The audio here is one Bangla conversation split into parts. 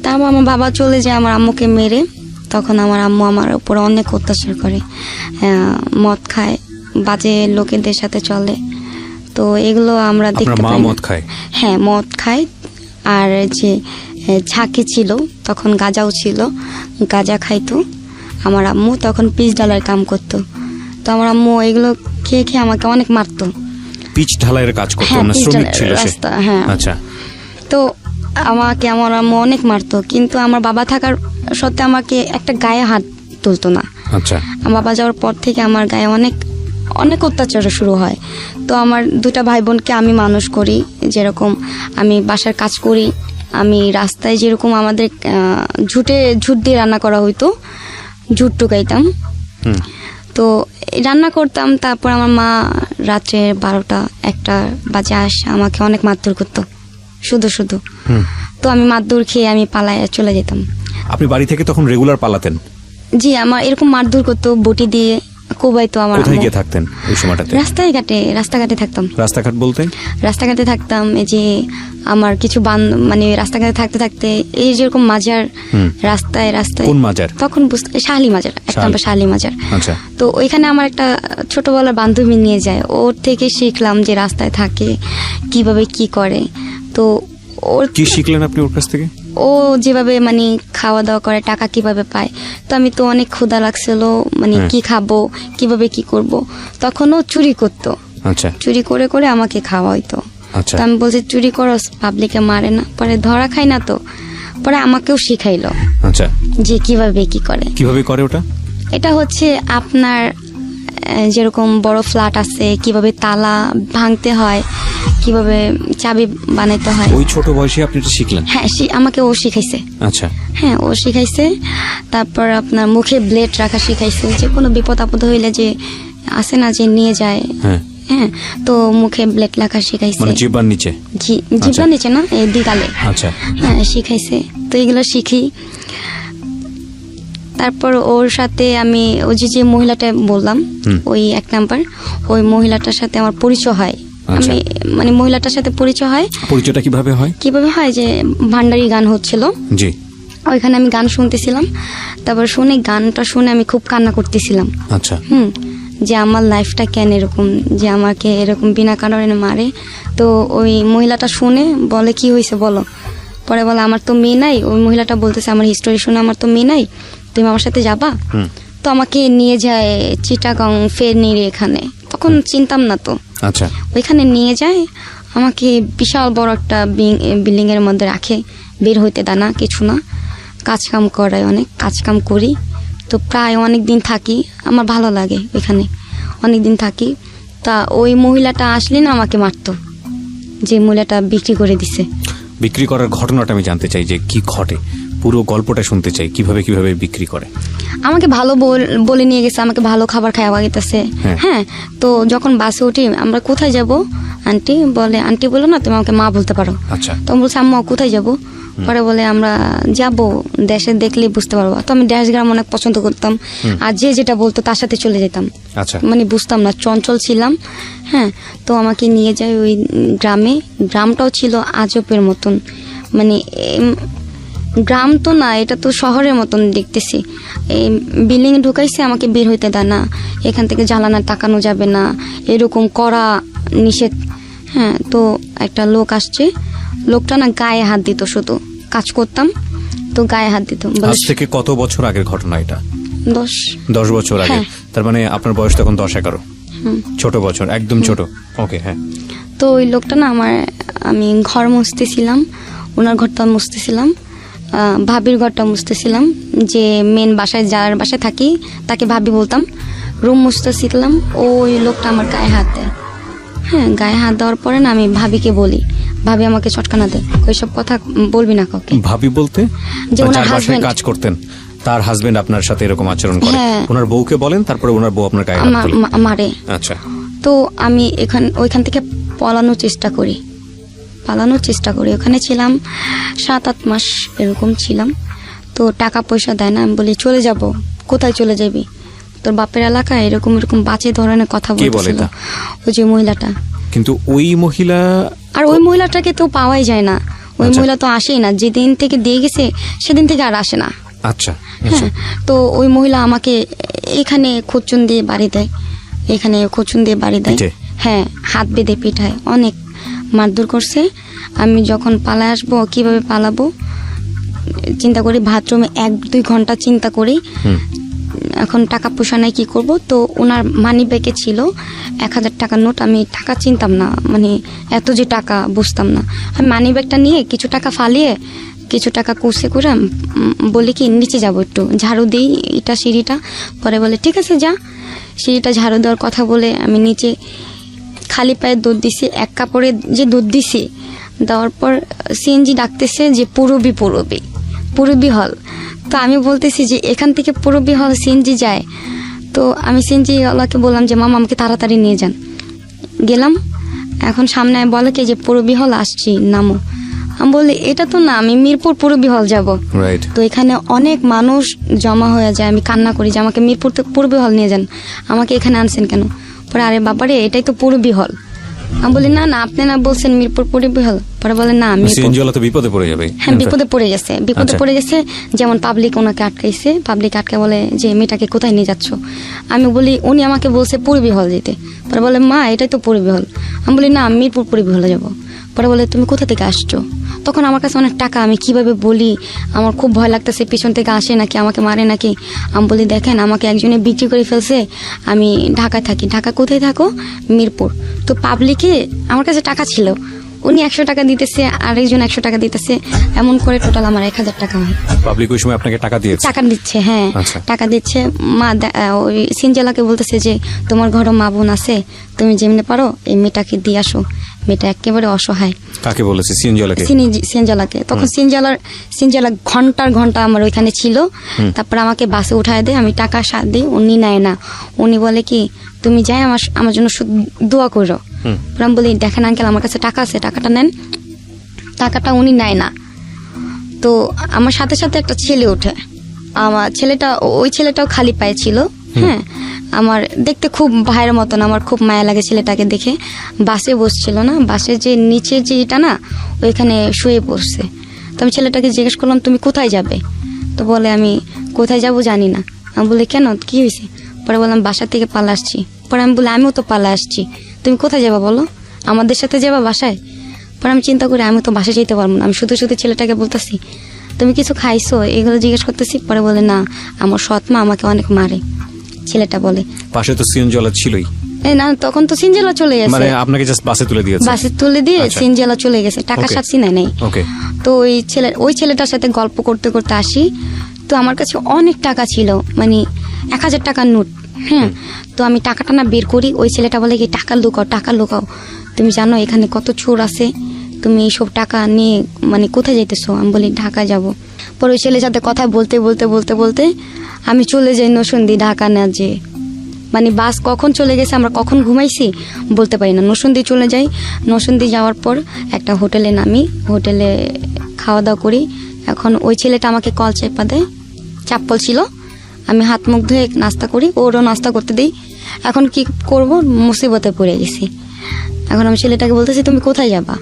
তারপর আমার বাবা চলে যায় আমার আম্মুকে মেরে। তখন আমার আম্মু আমার উপর অনেক অত্যাচার করে, মদ খায়, বাজে লোকেদের সাথে চলে। তো এগুলো আমরা দেখতে পাই। মদ খায়? হ্যাঁ, মদ খায়। আর যে ঝাঁকি ছিল, তখন গাঁজাও ছিল, গাঁজা খাইতো আমার আম্মু। তখন পিচ ডালার কাম করতো। তো আমার আম্মু এগুলো খেয়ে খেয়ে আমাকে অনেক মারতো। পিচ ঢালাইয়ের কাজ করতো না? শ্রমিক ছিল সে? হ্যাঁ। আচ্ছা। তো আমাকে আমার আম্মু অনেক মারতো, কিন্তু আমার বাবা থাকার সত্ত্বে আমাকে একটা গায়ে হাত তুলতো না। আচ্ছা। আমার বাবা যাওয়ার পর থেকে আমার গায়ে অনেক অনেক অত্যাচার শুরু হয়। তো আমার দুটা ভাই বোনকে আমি মানুষ করি, যেরকম আমি বাসার কাজ করি, আমি রাস্তায় যেরকম আমাদের ঝুট দিয়ে রান্না করা হইতো, ঝুট টুকাইতাম। তো রান্না করতাম। তারপর আমার মা রাত্রে 12টা 1টা বাজে আসে আমাকে অনেক মারধর করতো, শুধু শুধু। তো আমি মারধর খেয়ে আমি পালায় চলে যেতাম। আপনি বাড়ি থেকে তখন রেগুলার পালাতেন? জি, আমার এরকম মারধর করতো, বটি দিয়ে কোবাইতো। আমার কোথায় গিয়ে থাকতেন ওই সময়টাতে? রাস্তাঘাটে থাকতাম। রাস্তাঘাট বলতে? রাস্তাঘাটে থাকতাম। এই যে আমার কিছু মানে রাস্তাঘাটে থাকতে থাকতে এই যেরকম মাজার, রাস্তায় কোন মাজার? তখন শাহলি মাজার, এক নম্বর শাহলি মাজার। আচ্ছা। তো ওইখানে আমার একটা ছোটবেলার বান্ধবী নিয়ে যায়, ওর থেকে শিখলাম যে রাস্তায় থাকে কিভাবে কি করে। তো ওর কি শিখলেন আপনি ওর কাছ থেকে? ও যেভাবে মানে খাওয়া দাওয়া করে, টাকা কিভাবে পায়। তো আমি তো অনেক ক্ষুধা লাগছিল, মানে কি খাবো, কিভাবে কি করব। তখন ও চুরি করতো। আচ্ছা। চুরি করে করে আমাকে খাওয়াইতো। আচ্ছা। তো আমি বলছি চুরি করো, পাবলিকে মারে না। পরে ধরা খাই না, তো পরে আমাকেও শিখাইলো। আচ্ছা। যে কিভাবে কি করে। কিভাবে করে ওটা? এটা হচ্ছে আপনার যেরকম বড় ফ্ল্যাট আছে, কিভাবে তালা ভাঙতে হয়, কিভাবে চাবি বানাইতে হয়। ওই ছোট বয়সে আপনি এটা শিখলেন? হ্যাঁ, আমাকে ও শিখাইছে। আচ্ছা। হ্যাঁ, ও শিখাইছে। তারপর আপনার মুখে ব্লেড রাখা শিখাইছে, যে কোনো বিপদ আপদ হইলে যে আসে না যে নিয়ে যায়। হ্যাঁ, তো মুখে ব্লেড রাখা শিখাইছে। মানে জিহ্বার নিচে? জিহ্বার নিচে না, এই দিগালে। আচ্ছা। হ্যাঁ, শিখাইছে। তো এগুলো শিখি। তারপর ওর সাথে আমি ওই যে মহিলাটা বললাম, ওই 1 নাম্বার, ওই মহিলাটার সাথে আমার পরিচয় হয়। আমি মানে মহিলাটার সাথে পরিচয় হয়। পরিচয়টা কিভাবে হয়? যে ভান্ডারি গান হচ্ছিল, জি, ওইখানে আমি গান শুনতেছিলাম। তারপর গানটা শুনে আমি খুব কান্না করতেছিলাম। আচ্ছা। যে আমার লাইফটা কেন এরকম, যে আমাকে এরকম বিনা কারণে মারে। তো ওই মহিলাটা শুনে বলে, কি হয়েছে বলো। পরে বলে, আমার তো মেয়ে নাই। ওই মহিলাটা বলতেছে, আমার হিস্টোরি শুনে, আমার তো মেয়ে নাই, তুমি আমার সাথে যাবা? তো আমাকে নিয়ে যায় চিটাগং ফেরনির এখানে। তখন চিনতাম না তো। আচ্ছা। ওইখানে নিয়ে যায় আমাকে, বিশাল বড় একটা বিল্ডিং এর মধ্যে রাখে, বের হইতে দেয় না, কিছু না, কাজ কাম করায়, অনেক কাজ কাম করি। তো প্রায় অনেক দিন থাকি, আমার ভালো লাগে ওইখানে, অনেক দিন থাকি। তা ওই মহিলাটা আসলে না আমাকে মারতো, যে মহিলাটা বিক্রি করে দিছে। বিক্রি করার ঘটনাটা আমি জানতে চাই, যে কি ঘটে, পুরো গল্পটা শুনতে চাই, কিভাবে কিভাবে বিক্রি করে। আমাকে ভালো বলে নিয়ে গেছে, আমাকে ভালো খাবার খাওয়া গেছে। হ্যাঁ, তো যখন বাসে উঠি, আমরা কোথায় যাব আন্টি বলে, আন্টি বলো না, তুমি আমাকে মা বলতে পারো। আচ্ছা। তো আমি বলছি, আম্মা কোথায় যাব? পরে বলে, আমরা যাব, দেশে দেখলে বুঝতে পারবো। তো আমি দেশ গ্রাম অনেক পছন্দ করতাম, আর যে যেটা বলতো তার সাথে চলে যেতাম। আচ্ছা। মানে বুঝতাম না, চঞ্চল ছিলাম। হ্যাঁ, তো আমাকে নিয়ে যায় ওই গ্রামে। গ্রামটাও ছিল আজবের মতন, মানে গ্রাম তো না, এটা তো শহরের মতন দেখতেছি। এই বিল্ডিং এ ঢুকাইছে, আমাকে বের হইতে দেয় না, এখান থেকে জ্বালানা তাকানো যাবে না, এরকম করা নিষেধ। হ্যাঁ, তো একটা লোক আসছে, লোকটা না গায়ে হাত দিত, শুধু কাজ করতাম তো গায়ে হাত দিত। আজ থেকে কত বছর আগের ঘটনা এটা? 10 বছর আগে। তার মানে আপনার বয়স তখন 10-11। ছোট বছর, একদম ছোট। ওকে। হ্যাঁ। তো ওই লোকটা না আমি ঘর মুছতেছিলাম, ওনার ঘরটা মুছতেছিলাম, ভাবির ঘরটা মুছতেছিলাম, যে মেন বাসায়, যার বাসায় থাকি তাকে ভাবি বলতাম, রুম মুছতেছিলাম। ওই লোকটা আমার গায়ে হাত দেয়। হ্যাঁ, গায়ে হাত দেওয়ার পরে না আমি ভাবিকে বলি, ভাবি আমাকে চটকানা দেয়, ওইসব কথা বলবি না কাউকে। ভাবি বলতে? যে ওনার হাজবেন্ড কাজ করতেন, তার হাজবেন্ড আপনার সাথে এরকম আচরণ করে? ওনার বউকে বলেন, তারপরে ওনার বউ আপনার গায়ে মারে। আচ্ছা। তো আমি ওইখান থেকে পালানোর চেষ্টা করি। ওখানে ছিলাম 7-8 মাস এরকম ছিলাম। তো টাকা পয়সা দেয় না, আমি বলি চলে যাব। কোথায় চলে যাবি? তোর বাপের এলাকায়, এরকম বাজে ধরনের কথা বলছিল ওই যে মহিলাটা। কিন্তু ওই মহিলা, আর ওই মহিলাটাকে তো পাওয়াই যায় না। ওই আচ্ছা। মহিলা তো আসেই না, যেদিন থেকে দিয়ে গেছে সেদিন থেকে আর আসে না। আচ্ছা আচ্ছা হ্যাঁ, তো ওই মহিলা আমাকে এখানে খুচুন দিয়ে বাড়ি দেয়, এখানে খুচুন দিয়ে বাড়ি দেয়। পিঠে? হ্যাঁ, হাত বেঁধে পিঠায় অনেক মারধর করছে। আমি যখন পালায় আসবো, কিভাবে পালাবো চিন্তা করি, বাথরুমে 1-2 ঘন্টা চিন্তা করি। হুম। এখন টাকা পয়সা নাই, কি করব? তো ওনার মানি ব্যাগে ছিল 1000 টাকার নোট। আমি টাকা চিনতাম না, মানে এত যে টাকা বুঝতাম না। আমি মানি ব্যাগটা নিয়ে কিছু টাকা ফালিয়ে কিছু টাকা কুচে করে বলি কি নিচে যাব, একটু ঝাড়ু দিই এটা সিঁড়িটা। পরে বলে ঠিক আছে যা। সিঁড়িটা ঝাড়ু দেওয়ার কথা বলে আমি নিচে খালি পায়ে দুধ দিছি, এক কাপড়ে যে দুধ দিছি, দেওয়ার পর সিএনজি ডাকতেছে যে পুরবী হল। তো আমি বলতেছি যে এখান থেকে পুরবী হল সিএনজি যায়। তো আমি সিএনজি ওয়ালাকে বললাম যে মামা আমাকে তাড়াতাড়ি নিয়ে যান। গেলাম, এখন সামনে বলে কি যে পুরবী হল আসছি, নামো। আমি বলি এটা তো না, আমি মিরপুর পুরবী হল যাব। রাইট। তো এখানে অনেক মানুষ জমা হয়ে যায়, আমি কান্না করি যে আমাকে মিরপুর থেকে পুরবী হল নিয়ে যান, আমাকে এখানে আনছেন কেন? পরে আরে বাবারে এটাই তো পুরবী হল। আমি বলি না না, আপনি না বলছেন মিরপুর পুরবী হল। পরে বলে না মিরপুর। সিএনজিওয়ালা তো বিপদে পড়ে যাবে। হ্যাঁ, বিপদে পড়ে গেছে, বিপদে আচ্ছা। পড়ে গেছে। যেমন পাবলিক ওনাকে আটকাইছে, পাবলিক আটকে বলে যে মেয়েটাকে কোথায় নিয়ে যাচ্ছ? আমি বলি উনি আমাকে বলছে পুরবী হল যেতে। পরে বলে মা এটাই তো পুরবী হল। আমি বলি না, আমি মিরপুর পুরবী হলে যাবো। পরে বলে তুমি কোথা থেকে আসছো? তখন আমার কাছে অনেক টাকা, আমি কিভাবে বলি, আমার খুব ভয় লাগতেছে পিছন থেকে আসে নাকি আমাকে মারে নাকি। আমি বলি দেখেন আমাকে একজনে বিক্রি করে ফেলছে, আমি ঢাকায় থাকি। ঢাকা কোথায় থাকো? মিরপুর। তো পাবলিকে আমার কাছে টাকা ছিল, উনি 100 টাকা দিতেছে, আরেকজন 100 টাকা দিতেছে, এমন করে টোটাল আমার 1000 টাকা হয়। পাবলিক ওই সময় আপনাকে টাকা দিয়েছে? টাকা দিচ্ছে, হ্যাঁ আচ্ছা। টাকা দিচ্ছে। মা ওই সিনজেলাকে বলতেছে যে তোমার ঘরে মা বোন আছে, তুমি যেমনি পারো এই মেয়েটাকে দিয়ে আসো, মেয়েটা একেবারে অসহায়। কাকে বলেছে? সিএনজিওয়ালাকে? সিনজালাকে। তখন সিনজালা ঘন্টা আমার ওইখানে ছিল। তারপর আমাকে বাসে উঠায় দেয়, আমি টাকা দিই, উনি নেয় না। উনি বলে কি তুমি যাই আমার জন্য শুধু দোয়া করো। আমি বলি দেখেন আঙ্কেল আমার কাছে টাকা আছে, টাকাটা নেন। টাকাটা উনি নেয় না। তো আমার সাথে সাথে একটা ছেলে ওঠে, আমার ছেলেটা, ওই ছেলেটাও খালি পায়ে ছিল। হ্যাঁ, আমার দেখতে খুব ভাইয়ের মতন, আমার খুব মায়া লাগে ছেলেটাকে দেখে। বাসে বসছিল না, বাসে যে নিচে যে এটা না, ওইখানে শুয়ে পড়ছে। তো আমি ছেলেটাকে জিজ্ঞেস করলাম তুমি কোথায় যাবে? তো বলে আমি কোথায় যাব জানি না। আমি বলি কেন, কি হয়েছে? পরে বললাম বাসা থেকে পালা আসছি। পরে আমি বলি আমিও তো পালা আসছি, তুমি কোথায় যাবা বলো, আমাদের সাথে যাবা বাসায়? পরে আমি চিন্তা করি আমি তো বাসায় যেতে পারবো না। আমি শুধু শুধু ছেলেটাকে বলতেছি তুমি কিছু খাইছো, এগুলো জিজ্ঞেস করতেছি। পরে বলে না, আমার সৎ মা আমাকে অনেক মারে। ছেলেটা বলে পাশে তো সিএনজিওয়ালা ছিলই। না, তখন তো সিনজেলা চলে গেছে, মানে আপনাকে জাস্ট বাসে তুলে দিয়েছে? বাসে তুলে দিয়ে আচ্ছা। সিনজেলা চলে গেছে, টাকা Okay. সাথী নাই। ওকে। তো ওই ছেলেটার সাথে গল্প করতে করতে আসি। তো আমার কাছে অনেক টাকা ছিল, মানে 1000 টাকার নোট। হ্যাঁ, তো আমি টাকাটা না বের করি, ওই ছেলেটা বলে কি টাকা লুকাও, তুমি জানো এখানে কত চোর আছে, তুমি এইসব টাকা নিয়ে মানে কোথায় যাইতেছো? আমি বলি ঢাকা যাব। পরে ওই ছেলের সাথে কথা বলতে আমি চলে যাই নরসিংদী, ঢাকা না যে মানে বাস কখন চলে গেছে, আমরা কখন ঘুমাইছি বলতে পারি না। নরসিংদী চলে যাই, নরসিংদী যাওয়ার পর একটা হোটেলে নামি, হোটেলে খাওয়া দাওয়া করি। এখন ওই ছেলেটা আমাকে কল চেপা দেয়, চাপ্পল ছিল, আমি হাত মুখ ধুয়ে নাস্তা করি, ওরও নাস্তা করতে দিই। এখন কি করব, মুসিবতে পড়ে গেছি। এখন আমি ছেলেটাকে বলতেছি তুমি কোথায় যাবা?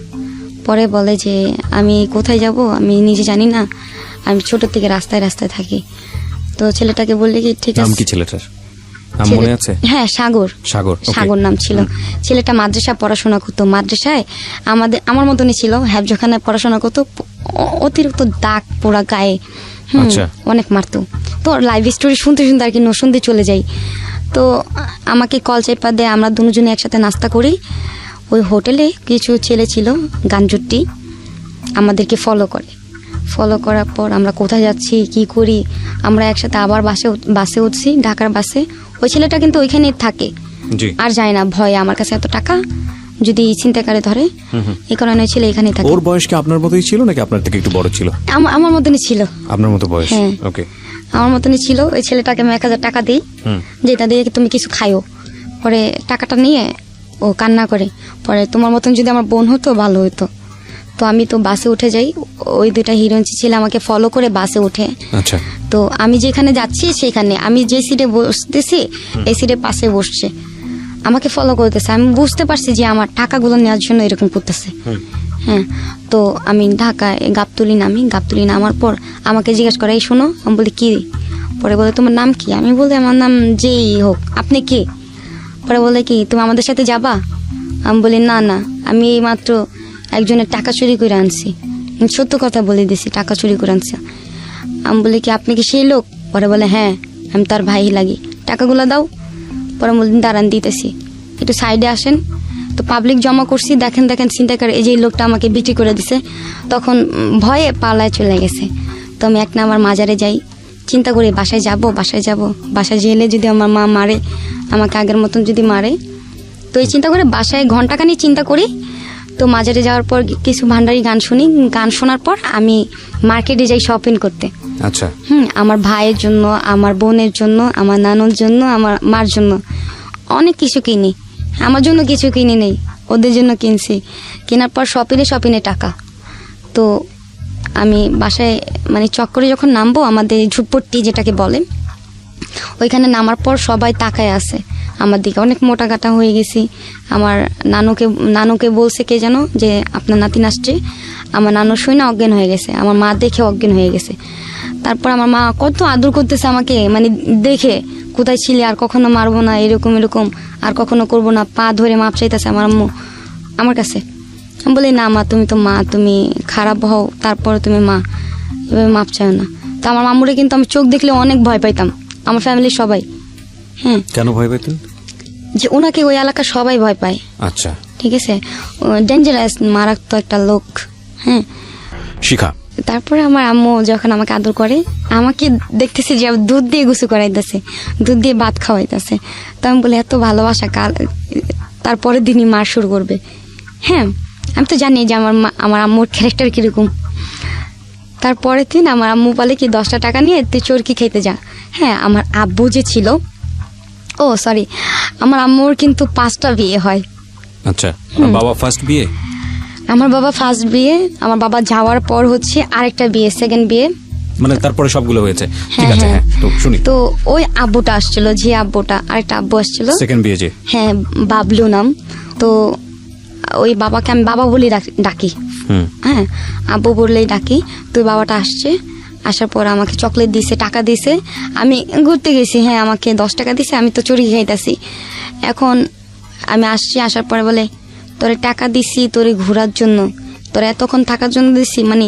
পরে বলে যে আমি কোথায় যাব আমি নিজে জানি না, আমি ছোট থেকে রাস্তায় থাকি। তো ছেলেটাকে বললে কি ঠিক নাম আছে। কি ছেলেটার? নাম মনে আছে? হ্যাঁ, সাগর okay. নাম ছিল। ছেলেটা মাদ্রাসায় পড়াশোনা করতো, মাদ্রাসায় আমার মতনই ছিল, হ্যাবজখানায় পড়াশোনা করতো। অতিরিক্ত দাগ পোড়া গায়ে, আচ্ছা। অনেক মারতো। তো লাইভ স্টোরি শুনতে আর কি নরসিংদী চলে যাই। তো আমাকে কল চেপা দেয়, আমরা দুজনে একসাথে নাস্তা করি। ওই হোটেলে কিছু ছেলে ছিল গাঞ্জুটি, আমাদেরকে ফলো করার পর আমরা কোথায় যাচ্ছি কি করি, আমরা একসাথে আবার বাসে উঠছি, ঢাকার বাসে। ওই ছেলেটা কিন্তু ওইখানে থাকে, জি। আর যায় না, ভয়ে আমার কাছে এত টাকা যদি ছিনতাইকারী ধরে, এই কারণে ওই ছেলে এখানেই থাকে। ওর বয়স কি আপনার মতোই ছিল নাকি আপনার থেকে একটু বড় ছিল? আমার মতনই ছিল। আপনার মতো বয়স? হ্যাঁ। ওকে। আমার মতনই ছিল। ওই ছেলেটাকে আমি 1000 টাকা দিই, যেটা দিয়ে তুমি কিছু খাইও। পরে টাকাটা নিয়ে ও কান্না করে, পরে তোমার মতন যদি আমার বোন হতো ভালো হতো। তো আমি তো বাসে উঠে যাই, ওই 2টা হিরোইন ছেলে আমাকে ফলো করে বাসে উঠে। আচ্ছা। তো আমি যেখানে যাচ্ছি সেখানে আমি যে সিটে বসতেছি এই সিটে পাশে বসছে, আমাকে ফলো করতেছে। আমি বুঝতে পারছি যে আমার টাকাগুলো নেওয়ার জন্য এরকম করতেছে। হ্যাঁ, তো আমি ঢাকায় গাবতলী নামার পর আমাকে জিজ্ঞেস করে, এই শোনো, আমি বলি কি, পরে বলে তোমার নাম কি, আমি বলি আমার নাম যেই হোক, আপনি কে, পরে বলে কি তুমি আমাদের সাথে যাবা, আমি বলি না না, আমি এই মাত্র একজনের টাকা চুরি করে আনছি, সত্য কথা বলে দিছি, টাকা চুরি করে আনছি। আমি বলি কি আপনি কি সেই লোক, পরে বলে হ্যাঁ আমি তার ভাই লাগি, টাকাগুলো দাও, পরে বললেন দাঁড়ান দিতেছি, একটু সাইডে আসেন। তো পাবলিক জমা করছি, দেখেন চিন্তাকার এই যে এই লোকটা আমাকে বিক্রি করে দিছে, তখন ভয়ে পালায় চলে গেছে। তো আমি এক নাম্বার মাজারে যাই, চিন্তা করি বাসায় যাব, বাসায় গেলে যদি আমার মা মারে, আমাকে আগের মতন যদি মারে, তো এই চিন্তা করে বাসায় ঘন্টাখানি চিন্তা করি। তো মাজারে যাওয়ার পর কিছু ভান্ডারি গান শুনি, গান শোনার পর আমি মার্কেটে যাই শপিং করতে। আচ্ছা, আমার ভাইয়ের জন্য, আমার বোনের জন্য, আমার নানুর জন্য, আমার মার জন্য অনেক কিছু কিনি, আমার জন্য কিছু কিনি নেই, ওদের জন্য কিনছি। কেনার পর শপিংয়ে টাকা। তো আমি বাসায় মানে চক্করে যখন নামবো, আমাদের ঝুপড়টি যেটাকে বলে, ওইখানে নামার পর সবাই তাকায় আছে আমার দিকে, অনেক মোটা কাটা হয়ে গেছি। আমার নানুকে বলছে কে যেন যে আপনার নাতিন আসছে, আমার নানু শুনে অজ্ঞান হয়ে গেছে, আমার মা দেখে অজ্ঞান হয়ে গেছে। তারপর আমার মা কত আদর করতেছে আমাকে, মানে দেখে কোথায় ছিলে, আর কখনো মারবো না, এরকম আর কখনো করবো না, পা ধরে মাপ চাইতেছে আমার আম্মু আমার কাছে। আমি বলি না মা, তুমি তো মা, তুমি খারাপ হও তারপরে তুমি মা, এভাবে মাপ চাও না। তো আমার মামুরে কিন্তু আমি চোখ দেখলে অনেক ভয় পাইতাম, আমার ফ্যামিলির সবাই। হ্যাঁ, কেন ভয় পেতেন? যে ওনাকে ওই এলাকার সবাই ভয় পায়। আচ্ছা, ঠিক আছে, ডেঞ্জারাস, মারাত্মক একটা লোক। হ্যাঁ, শিখা, তারপরে আমার আম্মু যখন আমাকে আদর করে, আমাকে দেখতেছি যে দুধ দিয়ে গোসল করাইতেছে, দুধ দিয়ে ভাত খাওয়াইতেছে। তো আমি বলি এত ভালোবাসা, কাল তারপরের দিনই মার শুরু করবে। হ্যাঁ, আমি তো জানি যে আমার আম্মুর ক্যারেক্টার কিরকম। তারপরের দিন আমার আম্মু বলে কি 10টা টাকা নিয়ে তুই চরকি খেতে যা। হ্যাঁ, আমার আব্বু যে ছিল, আমার আম্মুর কিন্তু 5টা বিয়ে হয়। আচ্ছা, বাবা ফার্স্ট বিয়ে? আমার বাবা ফার্স্ট বিয়ে, আমার বাবা যাওয়ার পর হচ্ছে আরেকটা বিয়ে, সেকেন্ড বিয়ে, মানে তারপরে সবগুলো হয়েছে। ঠিক আছে, হ্যাঁ, তো শুনি। তো ওই আব্বুটা আসছিল, যে আব্বুটা, আরেকটা আব্বু আসছিল, সেকেন্ড বিয়ে যে, হ্যাঁ, বাবলু নাম। তো ওই বাবাকে আমি বাবা বলেই ডাকি। হ্যাঁ, আব্বু বললেই ডাকি। তো ওই বাবাটা আসছে, আসার পর আমাকে চকলেট দিছে, টাকা দিছে। আমি ঘুরতে গেছি, হ্যাঁ, আমাকে 10 টাকা দিছে, আমি তো চুরি খাইতেছি। এখন আমি আসছি, আসার পরে বলে তোরে টাকা দিছি তোরে ঘোরার জন্য, তোরা এতক্ষণ থাকার জন্য দিছি। মানে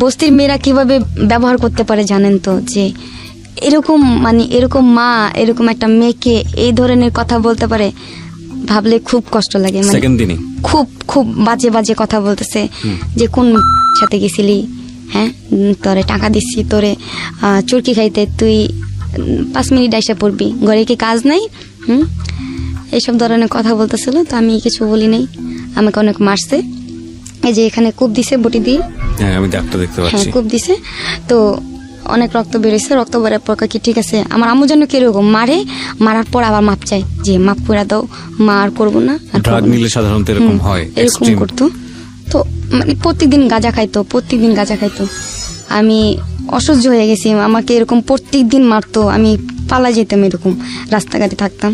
বস্তির মেয়েরা কিভাবে ব্যবহার করতে পারে জানেন তো, যে এরকম মা এরকম একটা মেয়েকে এই ধরনের কথা বলতে পারে, ভাবলে খুব কষ্ট লাগে। মানে খুব বাজে কথা বলতেছে, যে কোন সাথে গেছিলি, হ্যাঁ, তোরে টাকা দিচ্ছি তোরে চুরকি খাইতে, তুই 5 মিনিট আইসা পড়বি, ঘরে কি কাজ নাই, এইসব ধরনের কথা বলতেছিল। তো আমি কিছু বলি নাই, আমাকে অনেক মারছে। এই যে এখানে কূপ দিছে বটি দিয়ে, আমি ডাক্তার দেখতে পাচ্ছি, হ্যাঁ, কূপ দিছে। তো অনেক রক্ত বেরোছে, রক্ত বেরোর পর কি ঠিক আছে, আমার আম্মু যেন কিরকম মারার পর আবার মাপ চাই, যে মাপ করে দাও মা, আর করবো না। ড্রাগ নিলে সাধারণত এরকম হয়, এরকম করতো। তো মানে প্রত্যেকদিন গাঁজা খাইতো। আমি অসহ্য হয়ে গেছি, আমাকে এরকম প্রত্যেকদিন মারতো, আমি পালা যেতাম, এরকম রাস্তাঘাটে থাকতাম।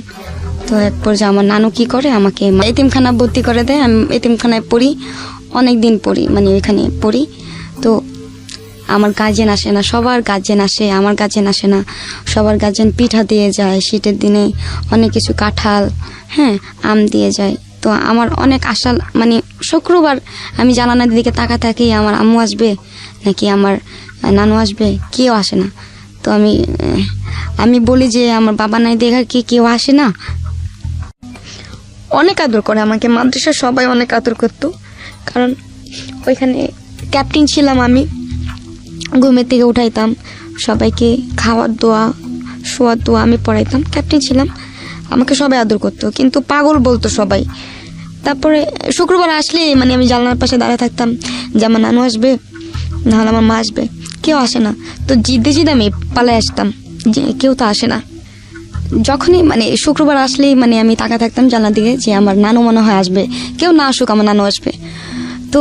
তো এক পর্যায়ে আমার নানু কি করে, আমাকে এতিমখানা ভর্তি করে দেয়। আমি এতিমখানায় পড়ি, অনেক দিন পড়ি, মানে ওইখানে পড়ি। তো আমার গার্জেন আসে না, সবার গার্জেন আসে, আমার গার্জেন আসে না। সবার গার্জেন পিঠা দিয়ে যায়, শীতের দিনে অনেক কিছু, কাঁঠাল, হ্যাঁ, আম দিয়ে যায়। তো আমার অনেক আশা, মানে শুক্রবার আমি জানালার দিকে তাকা থাকি, আমার আম্মু আসবে নাকি আমার নানু আসবে, কেউ আসে না। তো আমি বলি যে আমার বাবা নাই দেখার কি কেউ আসে না। অনেক আদর করে আমাকে, মাদ্রাসার সবাই অনেক আদর করতো, কারণ ওইখানে ক্যাপ্টেন ছিলাম আমি। ঘুমের থেকে উঠাইতাম সবাইকে, খাওয়ার দোয়া, শোয়ার দোয়া আমি পড়াইতাম, ক্যাপ্টেন ছিলাম, আমাকে সবাই আদর করতো, কিন্তু পাগল বলতো সবাই। তারপরে শুক্রবার আসলে মানে আমি জানলার পাশে দাঁড়িয়ে থাকতাম, যে আমার নানু আসবে নাহলে আমার মা আসবে, কেউ আসে না। তো জিদ্দে আমি পালাই আসতাম, যে কেউ তো আসে না। যখনই মানে শুক্রবার আসলেই মানে আমি তাকা থাকতাম জানলার দিকে, যে আমার নানু মনে হয় আসবে, কেউ না আসুক আমার নানু আসবে। তো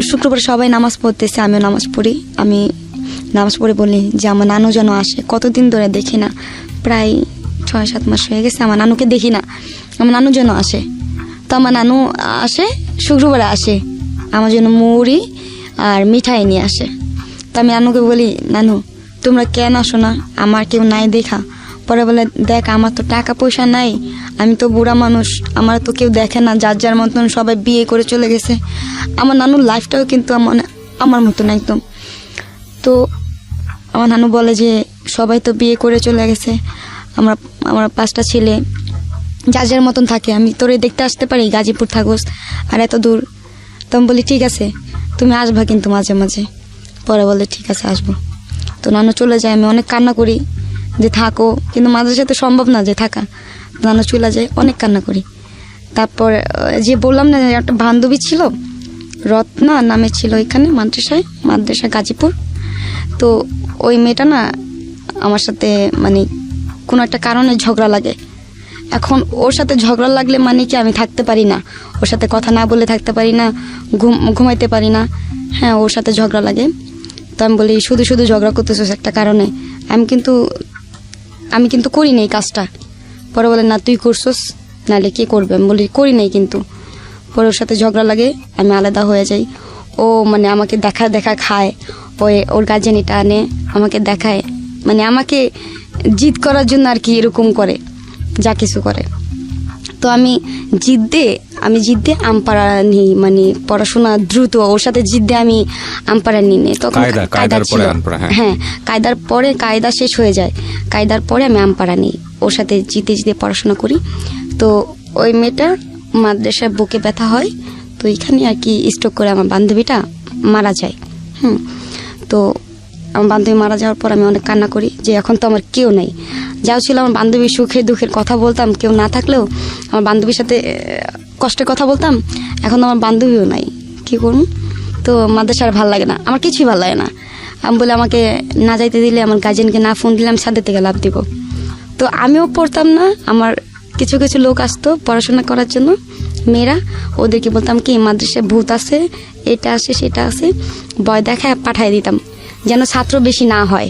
শুক্রবার সবাই নামাজ পড়তেছে, আমিও নামাজ পড়ি। আমি নামাজ পড়ে বলি যে আমার নানু যেন আসে, কতদিন ধরে দেখি না, প্রায় 6-7 মাস হয়ে গেছে আমার নানুকে দেখি না, আমার নানু যেন আসে। তো আমার নানু আসে, শুক্রবারে আসে আমার জন্য মুড়ি আর মিঠাই নিয়ে আসে। তো আমি নানুকে বলি, নানু তোমরা কেন আসো না, আমার কেউ নাই দেখা। পরে বলে, দেখ আমার তো টাকা পয়সা নাই, আমি তো বুড়া মানুষ, আমার তো কেউ দেখে না, যার যার মতন সবাই বিয়ে করে চলে গেছে। আমার নানুর লাইফটাও কিন্তু আমার মতন একদম। তো আমার নানু বলে যে সবাই তো বিয়ে করে চলে গেছে, আমার 5টা ছেলে যার যার মতন থাকে, আমি তোরে দেখতে আসতে পারি, গাজীপুর থাকোস আর এত দূর। তো আমি বলি ঠিক আছে তুমি আসবা কিন্তু মাঝে মাঝে। পরে বলে ঠিক আছে আসবো। তো নানু চলে যায়, আমি অনেক কান্না করি যে থাকো, কিন্তু মাঝে সাথে সম্ভব না যে থাকা। নানু চলে যায়, অনেক কান্না করি। তারপর যে বললাম না একটা বান্ধবী ছিল, রত্না নামে ছিল এখানে মাদ্রাসা গাজীপুর। তো ওই মেয়েটা না আমার সাথে মানে কোনো একটা কারণে ঝগড়া লাগে। এখন ওর সাথে ঝগড়া লাগলে মানে কি আমি থাকতে পারি না, ওর সাথে কথা না বলে থাকতে পারি না, ঘুমাইতে পারি না। হ্যাঁ, ওর সাথে ঝগড়া লাগে। তো আমি বলি শুধু শুধু ঝগড়া করতেছিস একটা কারণে, আমি কিন্তু করি নাই কাজটা। পরে বলে না তুই করছস, নাহলে কে করবে। আমি বলি করি নাই কিন্তু। পরে ওর সাথে ঝগড়া লাগে, আমি আলাদা হয়ে যাই। ও মানে আমাকে দেখা খায়, ওর গার্জেন এটা আনে আমাকে দেখায়, মানে আমাকে জিদ করার জন্য আর কি এরকম করে, যা কিছু করে। তো আমি জিদ্দে আমপাড়া নিই, মানে পড়াশোনা দ্রুত, ওর সাথে জিদ্দে আমি আমপাড়া নিই নে। তখন কায়দা ছিল, হ্যাঁ কায়দার পরে কায়দা শেষ হয়ে যায়, কায়দার পরে আমি আমপাড়া নিই, ওর সাথে জিতে পড়াশোনা করি। তো ওই মেয়েটার মাদ্রাসায় বুকে ব্যথা হয়, তো এখানে আর কি স্ট্রোক করে আমার বান্ধবীটা মারা যায়। তো আমার বান্ধবী মারা যাওয়ার পর আমি অনেক কান্না করি যে এখন তো আমার কেউ নেই। যাও ছিল আমার বান্ধবীর সুখে দুঃখের কথা বলতাম, কেউ না থাকলেও আমার বান্ধবীর সাথে কষ্টের কথা বলতাম। এখন আমার বান্ধবীও নাই, কি করুন। তো মাদ্রাসার ভাল লাগে না, আমার কিছুই ভাল লাগে না। আমি বলে আমাকে না যাইতে দিলে, আমার গার্জেনকে না ফোন দিলে আমি ছাদের থেকে লাভ দিব। তো আমিও পড়তাম না, আমার কিছু কিছু লোক আসতো পড়াশোনা করার জন্য, মেয়েরা, ওদেরকে বলতাম কি মাদ্রাসায় ভূত আছে, এটা আছে সেটা আছে, ভয় দেখায় পাঠাই দিতাম যেন ছাত্র বেশি না হয়।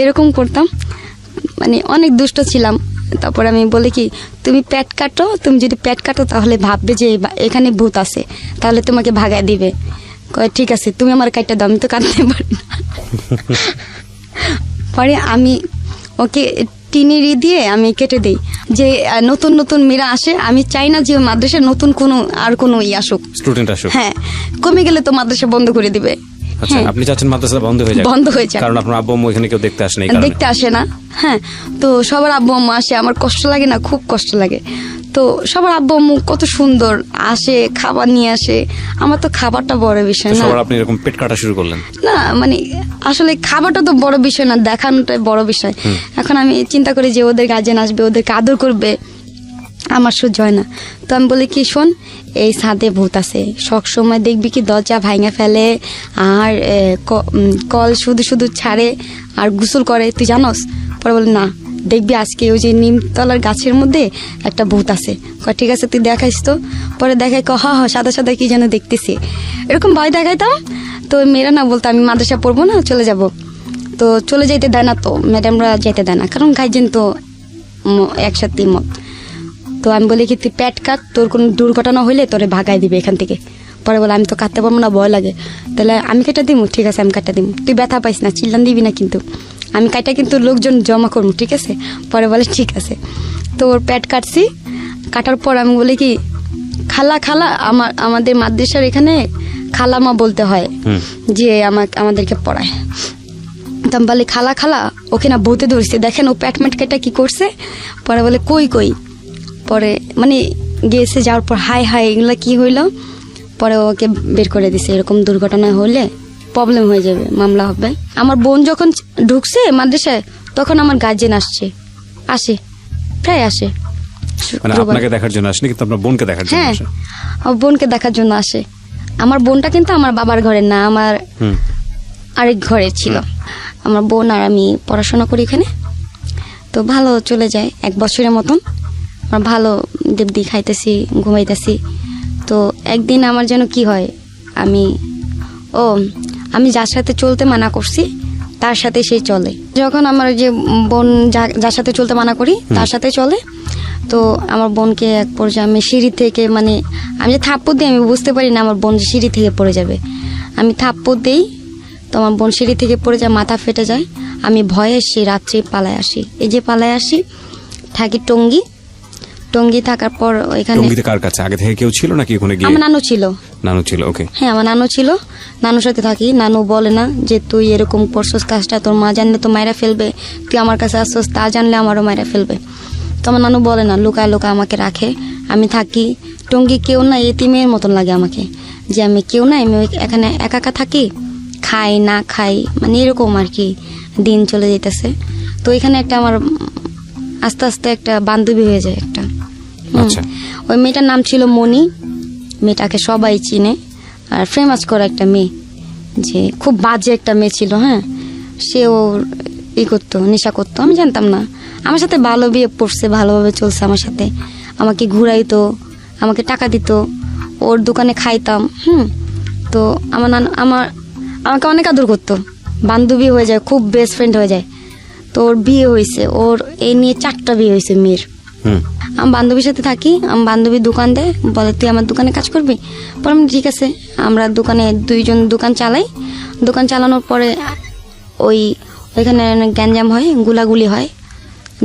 এরকম করতাম, মানে অনেক দুষ্ট ছিলাম। তারপর আমি বলি কি তুমি পেট কাটো, তুমি যদি পেট কাটো তাহলে ভাববে যে এখানে ভূত আছে, তাহলে তোমাকে ভাগায় দিবে। কয় ঠিক আছে তুমি আমার কাটটা দাও, আমি তো কাটতে পারি না। পরে আমি ওকে টিনের দিয়ে আমি কেটে দিই, যে নতুন নতুন মেয়েরা আসে, আমি চাই না যে মাদ্রাসায় নতুন কোনো আসুক, স্টুডেন্ট আসুক। হ্যাঁ, কমে গেলে তো মাদ্রাসা বন্ধ করে দিবে। আচ্ছা, আপনি চাচ্ছেন মাদ্রাসা বন্ধ হয়ে যায়, কারণ আপনার আব্বু আম্মু এখানে কেউ দেখতে আসে না, দেখতে আসে না। হ্যাঁ, তো সবার আব্বু আম্মু আসে, আমার কষ্ট লাগে না, খুব কষ্ট লাগে। তো সবার আব্বু আম্মু কত সুন্দর আসে, খাবার নিয়ে আসে, আমার তো খাবারটা বড় বিষয় না। আপনি এরকম পেট কাটা শুরু করলেন না, মানে আসলে খাবারটা তো বড় বিষয় না, দেখানোটাই বড় বিষয়। এখন আমি চিন্তা করি যে ওদের গার্জেন আসবে, ওদেরকে আদর করবে, আমার সহ্য হয় না। তো আমি বলি কি শোন, এই ছাদে ভূত আছে, সব সময় দেখবি কি দরজা ভাঙা ফেলে আর কল শুধু শুধু ছাড়ে আর গোসল করে, তুই জানোস? পরে বলে না, দেখবি আজকে ওই যে নিমতলার গাছের মধ্যে একটা ভূত আছে। ঠিক আছে তুই দেখাইস তো। পরে দেখাই সাদা সাদা কি যেন দেখতেছি, এরকম ভয় দেখাইতাম। তো মেয়েরা না বলতো আমি মাদ্রাসা পড়বো না, চলে যাব। তো চলে যাইতে দেয় না, তো ম্যাডামরা যেতে দেয় না, কারণ গার্জেন তো একসাথে মত। তো আমি বলি কি তুই পেট কাট, তোর কোনো দুর্ঘটনা হইলে তোরে ভাগাই দিবে এখান থেকে। পরে বলে আমি তো কাটতে পারবো না, ভয় লাগে। তাহলে আমি কেটে দিব, ঠিক আছে আমি কাটতে দিব, তুই ব্যথা পাইস না, চিল্লান দিবি না কিন্তু, আমি কাটা কিন্তু লোকজন জমা করবো, ঠিক আছে? পরে বলে ঠিক আছে। তো ওর পেট কাটছি, কাটার পর আমি বলি কি খালা আমাদের মাদ্রাসার এখানে খালামা বলতে হয় যে আমাদেরকে পড়ায়। তো আমি বলি খালা ওকে না ভূতে ধরছে, দেখেন ও পেট ম্যাট কেটে কি করছে। পরে বলে কই। পরে মানে গেছে, যাওয়ার পর হাই এগুলো কি হইলো। পরে ওকে বের করে দিছে, এরকম দুর্ঘটনা হলে প্রবলেম হয়ে যাবে, মামলা হবে। আমার বোন যখন ঢুকছে মাদ্রাসায়, তখন আমার গার্জেন প্রায় আসে। মানে আপনাকে দেখার জন্য আসেনি, কিন্তু আপনার বোনকে দেখার জন্য আসে। আমার বোনকে দেখার জন্য আসে। আমার বোনটা কিন্তু আমার বাবার ঘরে না, আমার আরেক ঘরে ছিল। আমার বোন আর আমি পড়াশোনা করি এখানে, তো ভালো চলে যায় 1 বছরের মতন। আমরা ভালো দেবদি খাইতেছি, ঘুমাইতেছি। তো একদিন আমার যেন কি হয়, আমি যার সাথে চলতে মানা করছি তার সাথে সে চলে। যখন আমার যে বোন যার সাথে চলতে মানা করি তার সাথে চলে, তো আমার বোনকে এক পর্যায়ে আমি সিঁড়ি থেকে মানে আমি যে থাপ্পড় দিই আমি বুঝতে পারি না আমার বোন যে সিঁড়ি থেকে পড়ে যাবে। আমি থাপ্পড় দিই, তো আমার বোন সিঁড়ি থেকে পড়ে যায়, মাথা ফেটে যায়। আমি ভয়ে এসে রাত্রে পালায় আসি। এই যে পালায় আসি, থাকি টঙ্গী থাকার পর ওইখানে। টঙ্গীতে কার কাছে? আগে থেকে কেউ ছিল নাকি ওখানে গিয়ে? আমার নানু ছিল। নানু ছিল, ওকে। হ্যাঁ, আমার নানু ছিল, নানুর সাথে থাকি। নানু বলে না যে তুই এরকম করছস কাজটা, তোর মা জানলে তো মায়েরা ফেলবে, তুই আমার কাছে আসছস, তা জানলে আমারও মায়েরা ফেলবে। তো আমার নানু বলে না, লুকায় লুকায় আমাকে রাখে। আমি থাকি টঙ্গী, কেউ না, এতিমের মতন লাগে আমাকে, যে আমি কেউ না, আমি এখানে একা একা থাকি, খাই না খাই, মানে এরকম আর কি দিন চলে যেতেছে। তো এখানে একটা আমার আস্তে আস্তে একটা বান্ধবী হয়ে যায় একটা। আচ্ছা। ওই মেয়েটার নাম ছিল মনি। মেয়েটাকে সবাই চিনে, আর ফেমাস করা একটা মেয়ে, যে খুব বাজে একটা মেয়ে ছিল। হ্যাঁ, সেও করতো, নেশা করতো, আমি জানতাম না। আমার সাথে ভালো বিয়ে পড়ছে, ভালোভাবে চলছে আমার সাথে, আমাকে ঘুরাইতো, আমাকে টাকা দিত, ওর দোকানে খাইতাম। তো আমাকে অনেক আদর করতো, বান্ধবী হয়ে যায়, খুব বেস্ট ফ্রেন্ড হয়ে যায়। তো ওর বিয়ে হয়েছে, ওর এই নিয়ে 4টা বিয়ে হয়েছে মেয়ের। আমি বান্ধবীর সাথে থাকি, আমার বান্ধবী দোকান দেয়, বলে তুই আমার দোকানে কাজ করবি। বললাম ঠিক আছে। আমরা দোকানে 2জন দোকান চালাই। দোকান চালানোর পরে ওইখানে গ্যাঞ্জাম হয়, গুলাগুলি হয়।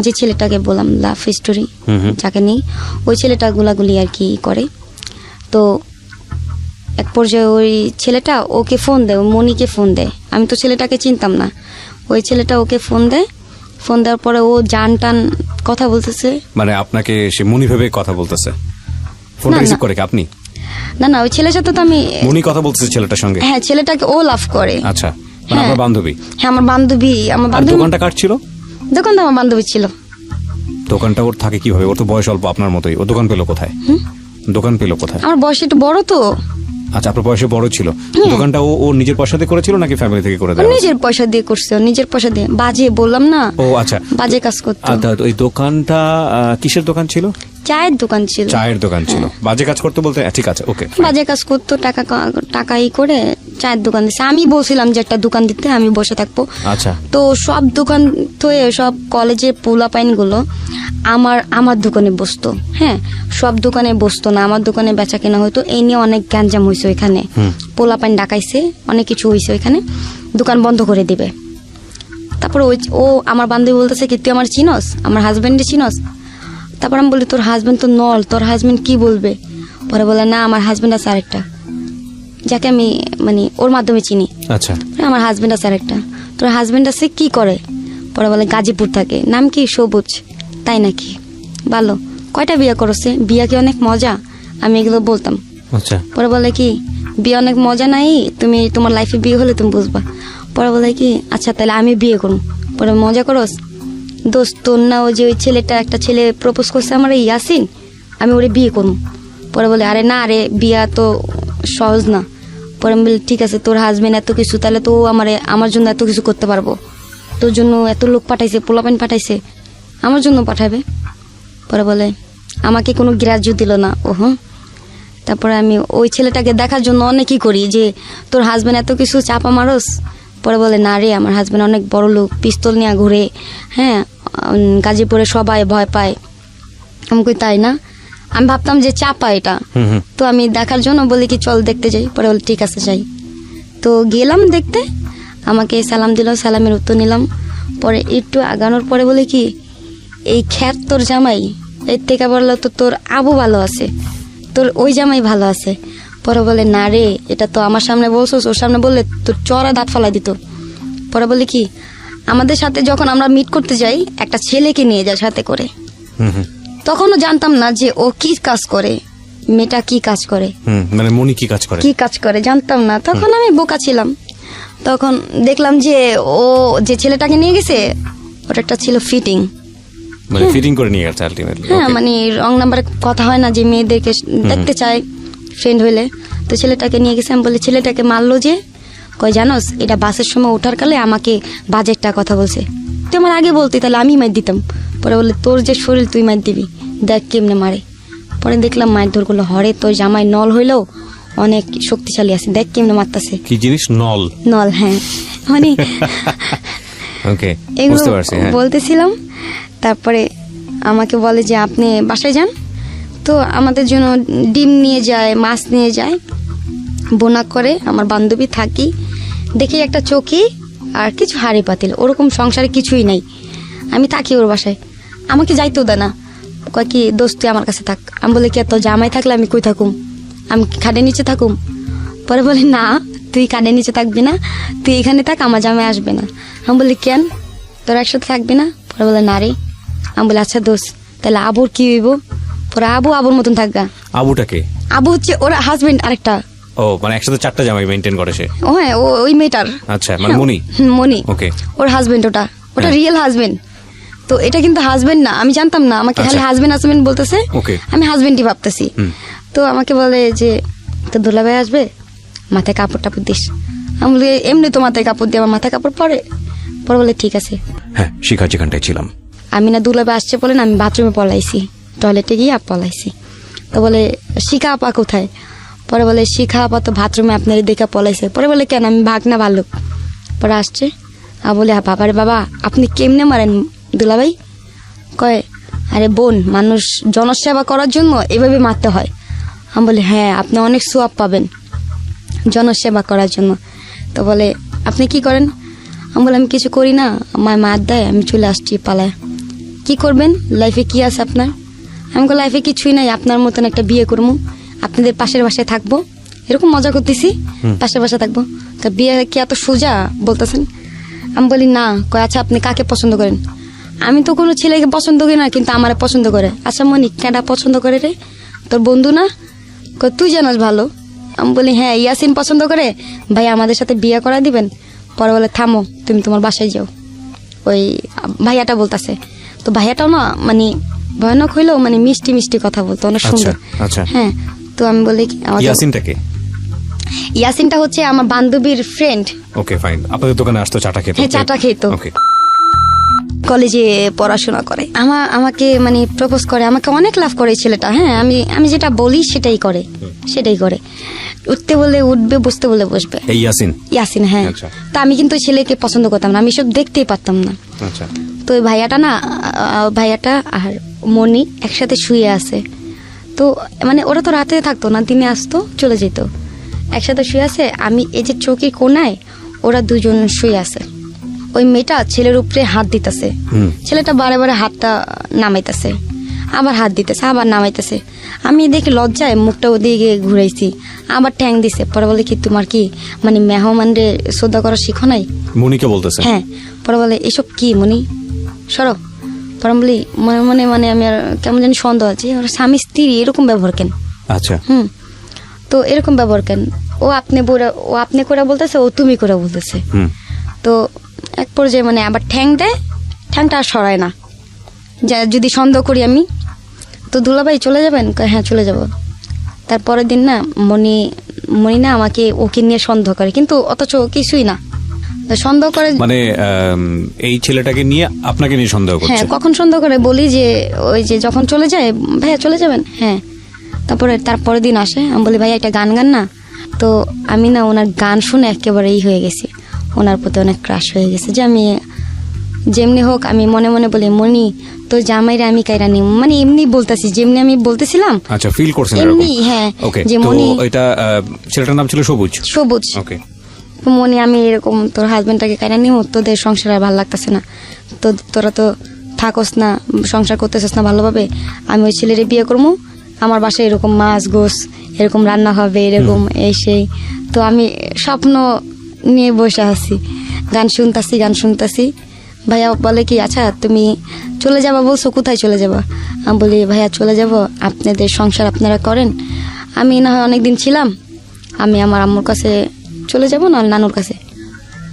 যে ছেলেটাকে বললাম লাভ স্টোরি যাকে নেই, ওই ছেলেটা গুলাগুলি আর কি করে। তো এক পর্যায়ে ওই ছেলেটা ওকে ফোন দেয়, মনিকে ফোন দেয়। আমি তো ছেলেটাকে চিনতাম না। ওই ছেলেটা ওকে ফোন দেয়। ফোন দেওয়ার পরে ও জান টান কথা বলতেছে। মানে আপনাকে সে মনি ভেবে কথা বলতেছে? ফোনটা রিসিভ করে কি আপনি? না, ওই ছেলের সাথে তো আমি। মনি কথা বলতেছে ছেলেটার সঙ্গে? হ্যাঁ, ছেলেটাকে ও লাভ করে। আচ্ছা, মানে আপনার বান্ধবী? হ্যাঁ, আমার বান্ধবী। আর দোকানটা কার ছিল? দোকানটা আমার বান্ধবী ছিল। দোকানটা ওর থাকে কিভাবে? ওর তো বয়স অল্প আপনার মতোই, ও দোকান পেলো কোথায়? দোকান পেলো কোথায়? আমার বয়স একটু বড় তো। আচ্ছা, আপনার বয়সে বড় ছিল। দোকানটা ও নিজের পয়সা দিয়ে করেছিল নাকি ফ্যামিলি থেকে করে দেয়? নিজের পয়সা দিয়ে করছে, নিজের পয়সা দিয়ে। বাজে বললাম না। ও আচ্ছা, বাজে কাজ করতো। ওই দোকানটা কিসের দোকান ছিল? চায়ের দোকান ছিল। চায়ের দোকান ছিল। বাজে কাজ করতে বলতে ঠিক আছে, ওকে। বাজে কাজ করতো, টাকাই করে চায়ের দোকান দিচ্ছে। আমি বলছিলাম যে একটা দোকান দিতে, আমি বসে থাকবো। আচ্ছা। তো সব দোকান তো সব কলেজের পোলাপাইন গুলো আমার দোকানে বসতো। হ্যাঁ, সব দোকানে বসতো না, আমার দোকানে বেচা কেনা হতো। এই নিয়ে অনেক গ্যাঞ্জাম হয়েছে ওইখানে, পোলাপাইন ডাকাইছে, অনেক কিছু হয়েছে ওইখানে। দোকান বন্ধ করে দিবে। তারপর ও আমার বান্ধবী বলতেছে কি তুই আমার চিনস, আমার হাজবেন্ডে চিনস? তারপর আমি বলি তোর হাজবেন্ড তো নল, তোর হাজবেন্ড কি বলবে? পরে বলে না, আমার হাজবেন্ড আছে আরেকটা, যাকে আমি মানে ওর মাধ্যমে চিনি। আচ্ছা, আমার হাজবেন্ড আছে আরেকটা। তোর হাজবেন্ড আছে কি করে? পরে বলে গাজীপুর থাকে, নাম কি সবুজ। তাই নাকি? ভালো। কয়টা বিয়ে করছে? বিয়ে কি অনেক মজা? আমি এগুলো বলতাম। আচ্ছা। পরে বলে কি বিয়ে অনেক মজা নাই, তুমি তোমার লাইফে বিয়ে হলে তুমি বুঝবা। পরে বলে কি আচ্ছা তাহলে আমি বিয়ে করুন। পরে মজা করস দোস্ত, তোর না ওই যে ওই ছেলেটা, একটা ছেলে প্রপোজ করছে আমার, এই ইয়াসিন, আমি ওরে বিয়ে করুন। পরে বলে আরে না রে, বিয়া তো সহজ না। পরে আমি বলি ঠিক আছে, তোর হাজবেন্ড এত কিছু, তাহলে তো আমার জন্য এত কিছু করতে পারবো। তোর জন্য এত লোক পাঠাইছে, পোলাপাইন পাঠাইছে, আমার জন্য পাঠাবে। পরে বলে আমাকে কোনো গ্রাহ্য দিল না। তারপরে আমি ওই ছেলেটাকে দেখার জন্য অনেকই করি যে তোর হাজবেন্ড এত কিছু চাপা মারস। পরে বলে না রে, আমার হাজবেন্ড অনেক বড় লোক, পিস্তল নিয়ে ঘুরে। হ্যাঁ, গাজীপুরে সবাই ভয় পায়। আমি কই তাই না? আমি ভাবতাম যে চাপা এটা। তো আমি দেখার জন্য বলি কি চল দেখতে যাই। পরে বলে ঠিক আছে যাই। তো গেলাম দেখতে, আমাকে সালাম দিল, সালামের উত্তর নিলাম। পরে একটু আগানোর পরে বলে কি এই খ্যাত তোর জামাই, এর থেকে বললো তো তোর আবু ভালো আছে, তোর ওই জামাই ভালো আছে। পরে বলে না রে, এটা তো আমার সামনে বলছোস, ওর সামনে বললে তোর চড়া দাঁত ফালাই দিত। পরে বলে কি আমাদের সাথে যখন আমরা মিট করতে যাই, একটা ছেলেকে নিয়ে যায় সাথে করে। তখনও জানতাম না যে ও কি কাজ করে, মেয়েটা কি কাজ করে, মানে মনি কি কাজ করে জানতাম না। তখন আমি বোকা ছিলাম। তখন দেখলাম যে ও যে ছেলেটাকে নিয়ে গেছে, ওটা একটা ছিল ফিটিং, মানে ফিটিং করে নিয়ে গেছে আলটিমেটলি। হ্যাঁ, মানে রং নাম্বারে কথা হয় না যে মেয়েদেরকে দেখতে চায় ফ্রেন্ড হইলে। তো ছেলেটাকে নিয়ে গেছে। আমি বলি ছেলেটাকে মারলো যে, কই জানোস এটা বাসের সময় ওঠার কালে আমাকে বাজে একটা কথা বলছে, তুই আমার আগে বলতি তাহলে আমি মার দিতাম। পরে বলে তোর যে শরীর তুই মার দিবি, দেখ কেমনে মারে। পরে দেখলাম মায়ের ধর করলো, হরে তোর জামাই নল হইলেও অনেক শক্তিশালী আছে, দেখ কেমনে মারতাছে। কি জিনিস? নল? হ্যাঁ, মানে ওকে, এগুলো বুঝতে পারছি। বলতেছিলাম। তারপরে আমাকে বলে যে আপনি বাসায় যান, তো আমাদের জন্য ডিম নিয়ে যায়, মাছ নিয়ে যায়, বোনা করে। আমার বান্ধবী থাকি, দেখি একটা চৌকি আর কিছু হাঁড়ি পাতিল, ওরকম সংসারে কিছুই নাই। আমি থাকি ওর বাসায়, আমাকে যাইতেও দেয় না, কয় কি দোস্ত তুই আমার কাছে থাক। আমি বলি কি তোর জামাই থাকলে আমি কই থাকুম, আমি কি খাটের নিচে থাকুম? পরে বলে না, তুই কানের নিচে থাকবি না, তুই এখানে থাক, আমার জামাই আসবে না। আমি বলি কেন, তোরা একসাথে থাকবি না? পরে বলে না রে। আমি বলি আচ্ছা দোষ, তাহলে আবুর কি হইব? পরে আবুর মতন থাকবা। আবুটাকে? আবু হচ্ছে ওর হাজবেন্ড আরেকটা। ও মানে একসাথে 4টা জামাই মেনটেন করে সে? ও হ্যাঁ, ওই মেয়েটার। আচ্ছা, মানে মনি? মনি, ওকে। ওর হাজবেন্ড ওটা হ্যাঁ। Real husband. তো এটা কিন্তু হাজবেন্ড না, আমি জানতাম না, আমাকে খালি আচ্ছা। হাজবেন্ড বলতেছে, ওকে। আমি হাজবেন্ডই ভাবতেছি। তো আমাকে বলে যে তো দুলাভাই আসবে, মাথায় কাপড় টাপড় দিস। আমি বলি এমনি তো মাথায় কাপড় দিয়ে, আমার মাথায় কাপড় পরে বলে ঠিক আছে। হ্যাঁ, শিখা যেখানটায় ছিলাম। আমি না দুলাভাই আসছে বলে না, আমি বাথরুমে পলাইছি, টয়লেটে গিয়ে পলাইছি। তো বলে শিখা আপা কোথায়? পরে বলে শিখা আপা তো বাথরুমে আপনার দেখে পলাইছে। পরে বলে কেন, আমি ভাগ না ভাল্লুক। পরে আসছে আর বলে বাবারে বাবা আপনি কেমনে মারেন দুলাভাই? কয় আরে বোন, মানুষ জনসেবা করার জন্য এভাবে মারতে হয়। আমি বলি হ্যাঁ, আপনি অনেক সোয়াব পাবেন জনসেবা করার জন্য। তো বলে আপনি কি করেন? আমি বলে আমি কিছু করি না, আমার মার দেয়, আমি চলে আসছি পালায়। কি করবেন লাইফে, কি আছে আপনার? আমি বলি লাইফে কিছুই নাই, আপনার মতন একটা বিয়ে করবো, আপনাদের পাশের বাসায় থাকবো, এরকম মজা করতেছি, পাশের বাসায় থাকবো। তা বিয়ে কি এত সোজা বলতেছেন? আমি বলি না। কয় আচ্ছা আপনি কাকে পছন্দ করেন? আমি তো কোনো ছেলেকে পছন্দ করি না, কিন্তু আমারে পছন্দ করে। আচ্ছা মনি, কেডা পছন্দ করে রে? তোর বন্ধু না? কয় তুই জানাস ভালো। আমি বলি হ্যাঁ, ইয়াসিন পছন্দ করে, ভাই আমাদের সাথে বিয়ে করা দিবেন? পরে বলে থামো, তুমি তোমার বাসায় যাও। ওই ভাইয়াটা বলতেছে, তো ভাইয়াটাও না মানে ভয়ানক হইলেও মানে মিষ্টি মিষ্টি কথা বলতো, অনেক সুন্দর। আচ্ছা। হ্যাঁ, তো আমি বলি কি আমাদের ইয়াসিনটাকে? ইয়াসিনটা হচ্ছে আমার বান্ধবীর ফ্রেন্ড। Okay fine. আপনাদের দোকানে আসতো, চাটা খেতো? হ্যাঁ, চাটা খেতো। ওকে। কলেজে পড়াশোনা করে, আমাকে মানে প্রপোজ করে, আমাকে অনেক লাভ করে এই ছেলেটা। হ্যাঁ, আমি যেটা বলি সেটাই করে। উঠতে বলে উঠবে, বসতে বলে বসবে। এই ইয়াসিন, হ্যাঁ। আচ্ছা। তা আমি কিন্তু ছেলেকে পছন্দ করতাম না, আমি সব দেখতেই পারতাম না। আচ্ছা। তো ওই ভাইয়াটা আর মনি একসাথে শুয়ে আছে। তো মানে ওরা তো রাতে থাকতো না, দিনে আসতো চলে যেত, একসাথে শুয়ে আছে। আমি এই যে চৌকির কোনায় ওরা দুজন শুয়ে আছে। ওই মেয়েটা ছেলের উপরে হাত দিতেছে, ছেলেটা বারে বারে হাতটা নামাইতেছে, আবার হাত দিতেছে, আবার নামাইতেছে। আমি দেখে লজ্জায় মুখটা ওদিকে ঘুরাইছি, আবার ঠ্যাং দিছে। পরে বলে কি তোমার কি মানে মেহমানরে শ্রদ্ধা করা শিখো নাই? মনিকে বলতেছে? হ্যাঁ। পরে বলে এসব কি মনি, সরো। পরে বলি মনে মানে আমি আর কেমন জানি সন্দেহ আছে, ওর স্বামী স্ত্রী এরকম ব্যবহার কেন? আচ্ছা। তো এরকম ব্যবহার কেন? ও আপনি করে বলতেছে, ও তুমি করে বলতেছে। তো এক পর্যায়ে মানে আবার ঠ্যাং দেয়, ঠ্যাংটা আর সরায় না। যদি সন্দেহ করি আমি, তো দুলাভাই চলে যাবেন? হ্যাঁ চলে যাব। তারপরের দিন না মনি না আমাকে ওকে নিয়ে সন্দেহ করে, কিন্তু অথচ কিছুই না সন্দেহ করে। মানে এই ছেলেটাকে নিয়ে আপনাকে নিয়ে সন্দেহ করছে? হ্যাঁ, কখন সন্দেহ করে বলি যে ওই যে যখন চলে যায়, ভাইয়া চলে যাবেন? হ্যাঁ। তারপরের দিন আসে, আমি বলি ভাইয়া একটা গান গান না। তো আমি না ওনার গান শুনে একেবারে হয়ে গেছি, ওনার প্রতি অনেক ক্রাশ হয়ে গেছে। যে আমি যেমনি হোক, আমি মনে মনে বলি মনি তোর জামাইরা আমি কাইরা নিব, মানে এমনি বলতেছি যেমনি আমি বলতেছিলাম। আচ্ছা, ফিল করছেন এমনি? হ্যাঁ। ওকে। যে তো মনি, এটা ছেলেটার নাম ছিল সবুজ। ওকে। মনি আমি এরকম তোর হাজবেন্ডটাকে কাইরা নিব, তোদের সংসার আর ভালো লাগতেছে না, তো তোরা তো থাকস না, সংসার করতেছিস না ভালোভাবে, আমি ওই ছেলেরে বিয়ে করবো, আমার বাসায় এরকম মাছ গোস এরকম রান্না হবে, এরকম এই সেই। তো আমি স্বপ্ন নিয়ে বসে আছি, গান শুনতাছি। ভাইয়া বলে কি আচ্ছা তুমি চলে যাবা বলছো, কোথায় চলে যাবা? আমি বলি ভাইয়া চলে যাব, আপনাদের সংসার আপনারা করেন, আমি না হয় অনেকদিন ছিলাম, আমি আমার আম্মুর কাছে চলে যাব, না নানুর কাছে।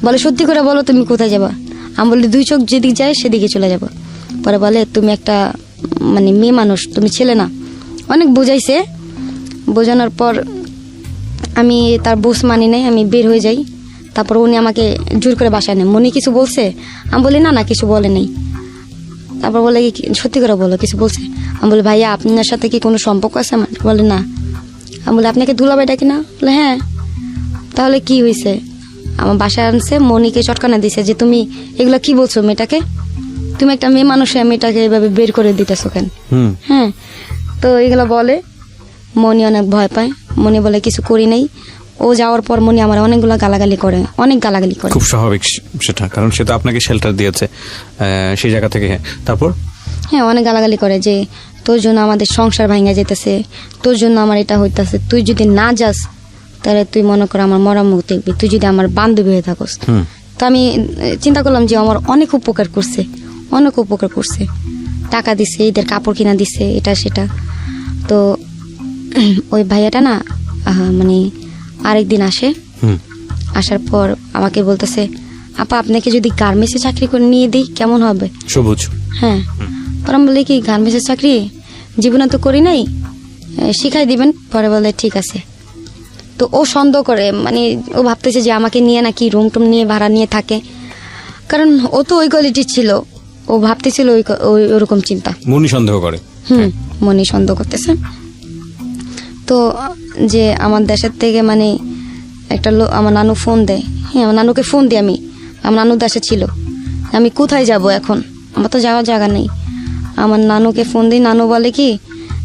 বলে সত্যি করে বলো তুমি কোথায় যাবা? আমি বলি দুই চোখ যেদিকে যায় সেদিকে চলে যাব। পরে বলে তুমি একটা মানে মেয়ে মানুষ, তুমি ছেলে না। অনেক বোঝাইছে, বোঝানোর পর আমি তার বুঝ মানি নাই, আমি বের হয়ে যাই। তারপর উনি আমাকে জোর করে বাসায় নেন। মনি কিছু বলছে? আমি বলি না কিছু বলে নেই। তারপর বলে কি সত্যি করে বলো কিছু বলছে? আমি বলি ভাইয়া আপনার সাথে কি কোনো সম্পর্ক আছে আমার? বলে না। আমি বলি আপনাকে দুলাভাই ডাকি না? বলে হ্যাঁ। তাহলে কি হয়েছে? আমার বাসায় আনছে, মনিকে চটকানা দিছে যে তুমি এগুলো কি বলছো মেয়েটাকে। তুমি একটা মেয়ে মানুষ, মেয়েটাকে এভাবে বের করে দিতেছো কেন? হুম। হ্যাঁ, তো এগুলো বলে। মনি অনেক ভয় পায়, মনি বলে কিছু করি নাই। ও যাওয়ার পর মনি আমার অনেকগুলো গালাগালি করে, অনেক গালাগালি করে। খুব স্বাভাবিক সেটা, কারণ সে তো আপনাকে শেল্টার দিয়েছে সেই জায়গা থেকে। হ্যাঁ, তারপর? হ্যাঁ, অনেক গালাগালি করে যে তোর জন্য আমাদের সংসার ভাঙা যেতেছে, তোর জন্য আমার এটা হইতাছে, তুই যদি না যাস তাহলে তুই মনে কর আমার মরা মুখ দেখবি, তুই যদি আমার বান্ধবী হয়ে থাকস। তো আমি চিন্তা করলাম যে আমার অনেক উপকার করছে, অনেক উপকার করছে, টাকা দিছে, এদের কাপড় কিনা দিছে, এটা সেটা। তো ওই ভাইয়াটা না মানে আরেকদিন আসে, আসার পর আমাকে বলতেছে, আপা আপনাকে যদি গার্মেন্টসে চাকরি করে নিয়ে দিই কেমন হবে? সবুজ। হ্যাঁ, পরে আমি বলি কি গার্মেন্টসের চাকরি জীবনে তো করি নাই, শিখাই দিবেন? পরে বলে ঠিক আছে। তো ও সন্দেহ করে, মানে ও ভাবতেছে যে আমাকে নিয়ে নাকি রুম টুম নিয়ে ভাড়া নিয়ে থাকে, কারণ ও তো ওই কোয়ালিটির ছিল, ও ভাবতেছিল ওরকম চিন্তা। মনি সন্দেহ করে। মনি সন্দেহ করতেছে। তো যে আমার দেশের থেকে মানে একটা লোক, আমার নানু ফোন দেয়। হ্যাঁ, আমার নানুকে ফোন দিই আমি, আমার নানু দেশে ছিল, আমি কোথায় যাব এখন, আমার তো যাওয়ার জায়গা নেই। আমার নানুকে ফোন দিই, নানু বলে কি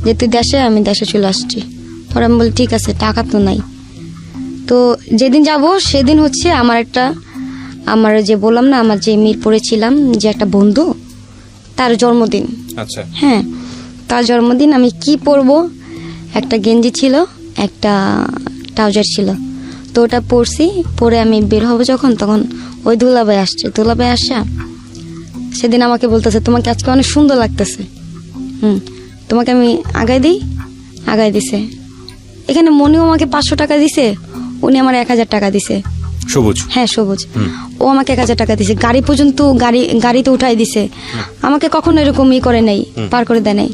যে তুই দেশে, আমি দেশে চলে আসছি। পরে আমি বলি ঠিক আছে, টাকা তো নাই। তো যেদিন যাব সেদিন হচ্ছে আমার যে বললাম না, আমার যে মিরপুরে ছিলাম যে একটা বন্ধু, তার জন্মদিন। আচ্ছা। হ্যাঁ, তার জন্মদিন। আমি কি পরবো, একটা গেঞ্জি ছিল, একটা ট্রাউজার ছিল, তো ওটা পরছি। পরে আমি বের হবো যখন, তখন ওই দুলাভাই আসছে। দুলাভাই আসা সেদিন আমাকে বলতেছে তোমাকে আজকে অনেক সুন্দর লাগতেছে, তোমাকে আমি আগাই দিই। আগাই দিছে। এখানে মনিও আমাকে 500 টাকা দিছে, উনি আমার 1000 টাকা দিছে। সবুজ। হ্যাঁ, সবুজ। ও আমাকে 1000 টাকা দিছে, গাড়ি পর্যন্ত গাড়িতে উঠাই দিছে। আমাকে কখনো এরকম করে নাই, পার করে দেয় নাই।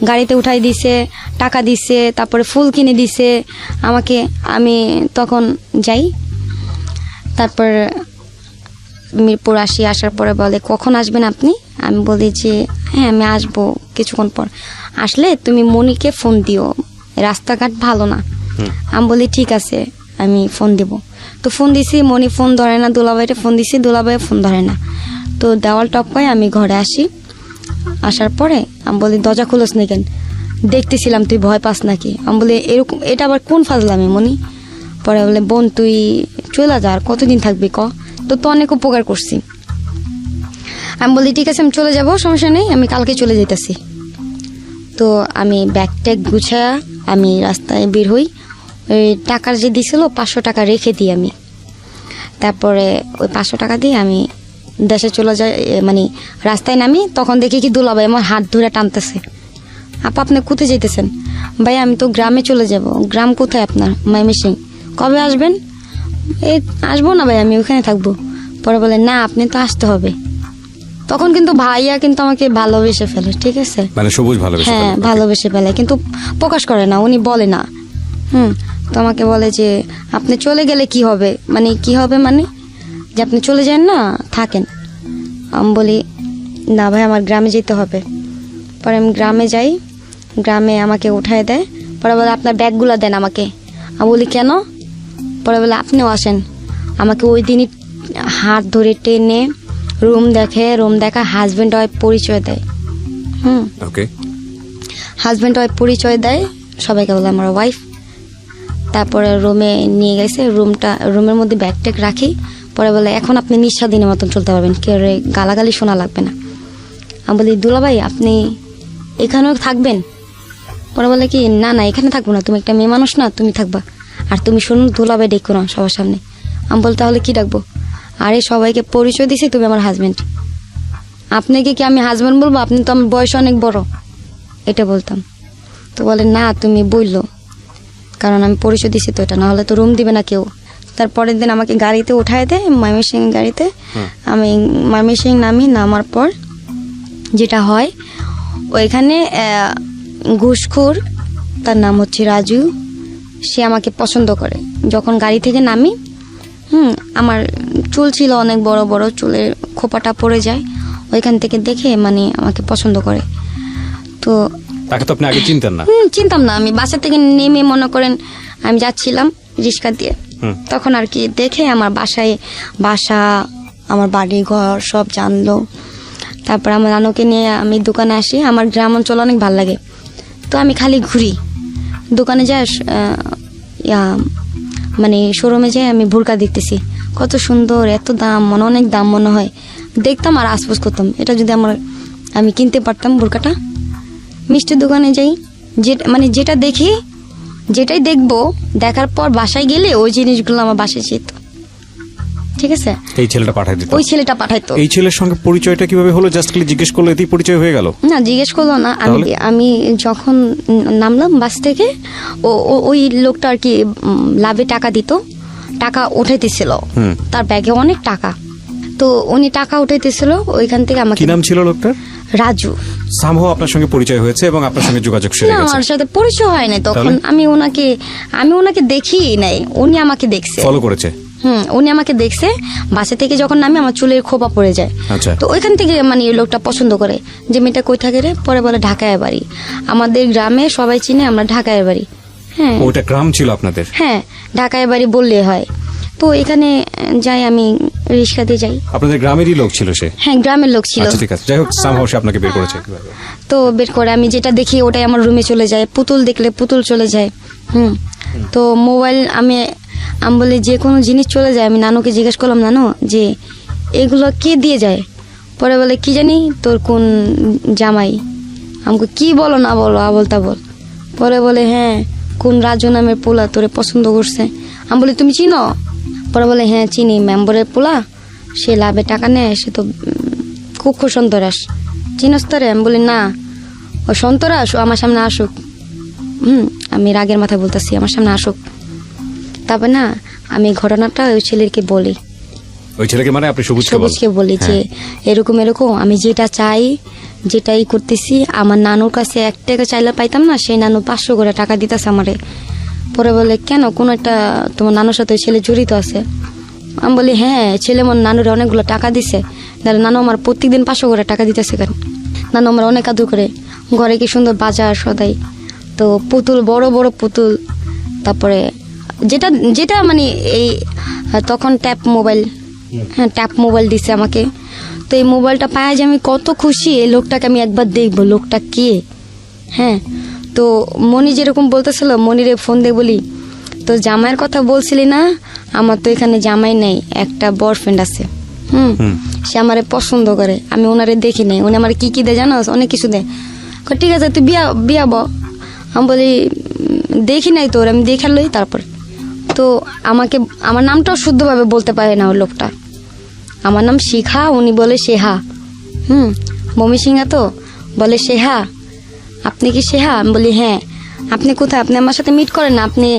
গাড়িতে উঠাই দিছে, টাকা দিছে, তারপরে ফুল কিনে দিছে আমাকে। আমি তখন যাই, তারপর মিরপুর আসি। আসার পরে বলে কখন আসবেন আপনি? আমি বলি যে হ্যাঁ আমি আসবো কিছুক্ষণ পর। আসলে তুমি মনিকে ফোন দিও, রাস্তাঘাট ভালো না। আমি বলি ঠিক আছে, আমি ফোন দিব। তো ফোন দিছি, মনি ফোন ধরে না। দুলাভাইটা ফোন দিছি, দুলাভাই ফোন ধরে না। তো দেওয়াল টপকায় আমি ঘরে আসি। আসার পরে আমি বলি দরজা খুলোস নি কেন? দেখতেছিলাম তুই ভয় পাস নাকি। আমি বলি এরকম, এটা আবার কোন ফাজলামি মনি? পরে বলে বোন তুই চলে যা, আর কতদিন থাকবি ক, তো অনেক উপকার করছি। আমি বলি ঠিক আছে আমি চলে যাব, সমস্যা নেই, আমি কালকে চলে যেতেছি। তো আমি ব্যাগ ট্যাগ গুছায়া আমি রাস্তায় বের হই। ওই টাকার যে দিছিল 500 টাকা রেখে দিই আমি। তারপরে ওই 500 টাকা দিয়ে আমি দেশে চলে যাই। মানে রাস্তায় নামি, তখন দেখি কি দুলাভাই আমার হাত ধরে টানতেছে। আপা আপনি কোথায় যেতেছেন? ভাই আমি তো গ্রামে চলে যাব। গ্রাম কোথায় আপনার? ময়মনসিংহ। কবে আসবেন? এই আসবো না ভাই, আমি ওখানে থাকবো। পরে বলে না আপনি তো আসতে হবে। তখন কিন্তু ভাইয়া কিন্তু আমাকে ভালোবেসে ফেলে, ঠিক আছে? মানে সবুজ ভালোবেসে হ্যাঁ, ফেলে। ভালোবেসে ফেলে, কিন্তু প্রকাশ করে না, উনি বলে না। তো আমাকে বলে যে আপনি চলে গেলে কি হবে, মানে কি হবে, মানে যে আপনি চলে যান না, থাকেন। আমি বলি না ভাই আমার গ্রামে যেতে হবে। পরে আমি গ্রামে যাই, গ্রামে আমাকে উঠায় দেয়। পরে বলে আপনার ব্যাগগুলো দেন আমাকে। আমি বলি কেন? পরে বলে আপনিও আসেন। আমাকে ওই দিনই হাত ধরে টেনে রুম দেখে, রুম দেখা, হাজব্যান্ড ওয়াইফ পরিচয় দেয়। ওকে। হাজব্যান্ড ওয়াইফ পরিচয় দেয়, সবাইকে বলে আমার ওয়াইফ। তারপরে রুমে নিয়ে গেছে, রুমের মধ্যে ব্যাগ ট্যাগ রাখি। পরে বলে এখন আপনি নিঃস্বাধীনের মতন চলতে পারবেন, কেউ গালাগালি শোনা লাগবে না। আমি বলি দুলাভাই আপনি এখানেও থাকবেন? পরে বলে কি না না এখানে থাকবো না, তুমি একটা মেয়ে মানুষ না, তুমি থাকবা। আর তুমি শুনুন দুলাভাই ডেকো না সবার সামনে। আমি বলি তাহলে কি ডাকবো? আরে সবাইকে পরিচয় দিছি তুমি আমার হাজব্যান্ড। আপনাকে কি আমি হাজব্যান্ড বলবো? আপনি তো আমার বয়স অনেক বড়, এটা বলতাম। তো বলে না তুমি বললো, কারণ আমি পরিচয় দিছি তো, এটা না হলে তো রুম দিবে না কেউ। তারপরের দিন আমাকে গাড়িতে উঠায় দেয়, ময়মনসিংহ গাড়িতে। আমি ময়মনসিংহ নামার পর যেটা হয়, ওইখানে ঘুষখোর, তার নাম হচ্ছে রাজু, সে আমাকে পছন্দ করে। যখন গাড়ি থেকে নামি, আমার চুল ছিল অনেক বড় বড়, চুলের খোপাটা পড়ে যায়, ওইখান থেকে দেখে মানে আমাকে পছন্দ করে। তো তাকে তো আপনি আগে চিনতেন না? চিনতাম না। আমি বাসা থেকে নেমে মনে করেন আমি যাচ্ছিলাম রিক্সা দিয়ে, তখন আর কি দেখে আমার বাসা, আমার বাড়ি ঘর সব জানলো। তারপর আমার নানুকে নিয়ে আমি দোকানে আসি। আমার গ্রাম অঞ্চল অনেক ভালো লাগে, তো আমি খালি ঘুরি দোকানে যাই, মানে শোরুমে যাই, আমি বোরকা দেখতেছি কত সুন্দর, এত দাম, অনেক দাম মনে হয়, দেখতাম আর আশপাশ করতাম এটা যদি আমি কিনতে পারতাম বোরকাটা। মিষ্টির দোকানে যাই, যেটা দেখি যেটাই দেখবো, দেখার পর বাসায় গেলে ওই জিনিসগুলো আমার বাসায় যেত। ঠিক আছে, এই ছেলেটা পাঠাই দিত, ওই ছেলেটা পাঠাইতো। এই ছেলের সঙ্গে পরিচয়টা কিভাবে হলো? জাস্ট খালি জিজ্ঞেস করলো, এতেই পরিচয় হয়ে গেল? না, জিজ্ঞেস করলো না। আমি যখন নামলাম বাস থেকে, ওই লোকটা আর কি লাভে টাকা দিত, টাকা উঠাইতেছিল, তার ব্যাগে অনেক টাকা, তো উনি টাকা উঠাইতেছিল ওইখান থেকে। আমাকে কি নাম ছিল লোকটার? রাজু। সামহাও আপনার সঙ্গে পরিচয় হয়েছে এবং আপনার সঙ্গে যোগাযোগ সেরে না, গেছে। আমার সাথে পরিচয় হয় নাই তখন। আমি ওনাকে দেখি নাই, উনি আমাকে দেখছে, ফলো করেছে। উনি আমাকে দেখছে। বাসা থেকে যখন নামি আমার চুলের খোপা পড়ে যায়, আচ্ছা। তো ওইখান থেকে মানে এই লোকটা পছন্দ করে যে মেয়েটা কই থাকে রে, পরে বলে ঢাকায় বাড়ি। আমাদের গ্রামে সবাই চিনে আমরা ঢাকায় বাড়ি। হ্যাঁ, ওটা গ্রাম ছিল আপনাদের? হ্যাঁ, ঢাকায় বাড়ি বললে হয়। তো এখানে যাই, আমি রিক্সাতে যাই। আপনাদের গ্রামেরই লোক ছিল সে? হ্যাঁ, গ্রামের লোক ছিল। আচ্ছা, ঠিক আছে। যাই হোক, সামহাও সে আপনাকে বের করেছে কিভাবে? তো বের করে আমি যেটা দেখি ওটাই আমার রুমে চলে যায়, পুতুল দেখলে পুতুল চলে যায়। তো মোবাইল আমি বলি যে কোনো জিনিস চলে যায়। আমি নানুকে জিজ্ঞেস করলাম, নানু যে এগুলো কে দিয়ে যায়? পরে বলে কি জানি তোর কোন জামাই। আমাকে কি বলো না বলো, আবল তাবল। পরে বলে হ্যাঁ, কোন রাজু নামের পোলা তোরে পছন্দ করছে। আমি বলি তুমি চিনো? পরে বলে হ্যাঁ চিনি, মেম্বরের পোলা, সে লাভে টাকা নেয়, সে তো খুব সন্তরাস, চিনস তোরে? আমি বলি না, ও সন্তরাস, ও আমার সামনে আসুক। আমি রাগের মাথায় বলতেছি আমার সামনে আসুক। তারপর না আমি ঘটনাটা ওই ছেলেকে বলি। ওই ছেলেকে মানে আপনি সবুজকে বলি যে এরকম এরকম আমি যেটা চাই, যেটাই করতেছি। আমার নানুর কাছে 1 টাকা চাইলে পাইতাম না, সেই নানু 500 করে টাকা দিতেছে আমারে। পরে বলে কেন, কোন একটা তোমার নানুর সাথে ওই ছেলে জড়িত আছে? আমি বলি হ্যাঁ, ছেলে আমার নানুর অনেকগুলো টাকা দিছে, তাহলে নানু আমার প্রত্যেকদিন 500 করে টাকা দিতেছে কেন? নানু আমার অনেক আদর করে, ঘরে কি সুন্দর বাজার সদাই, তো পুতুল, বড় বড় পুতুল। তারপরে যেটা যেটা মানে এই তখন ট্যাপ মোবাইল, হ্যাঁ ট্যাপ মোবাইল দিছে আমাকে। তো এই মোবাইলটা পায় যে আমি কত খুশি, এই লোকটাকে আমি একবার দেখবো, লোকটা কে। হ্যাঁ, তো মনি যেরকম বলতেছিল, মনিরে ফোন দিয়ে বলি তো জামাইয়ের কথা বলছিলি না, আমার তো এখানে জামাই নেই, একটা বয়ফ্রেন্ড আছে। সে আমারে পছন্দ করে, আমি ওনারে দেখি নাই। উনি আমার কি দেয় জানো? অনেক কিছু দেয়। ঠিক আছে তুই বিয়া ব। আমি বলি দেখি নাই তোর, আমি দেখার লই। তারপর তো আমাকে আমার নামটাও শুদ্ধভাবে বলতে পারে না ওই লোকটা। আমার নাম শিখা, উনি বলে সেহা। মমি সিংহা তো বলে সেহা, আপনি কি সেহা? আমি বলি হ্যাঁ। আপনি কোথায়? আপনি আমার সাথে মিট করেন না, আপনি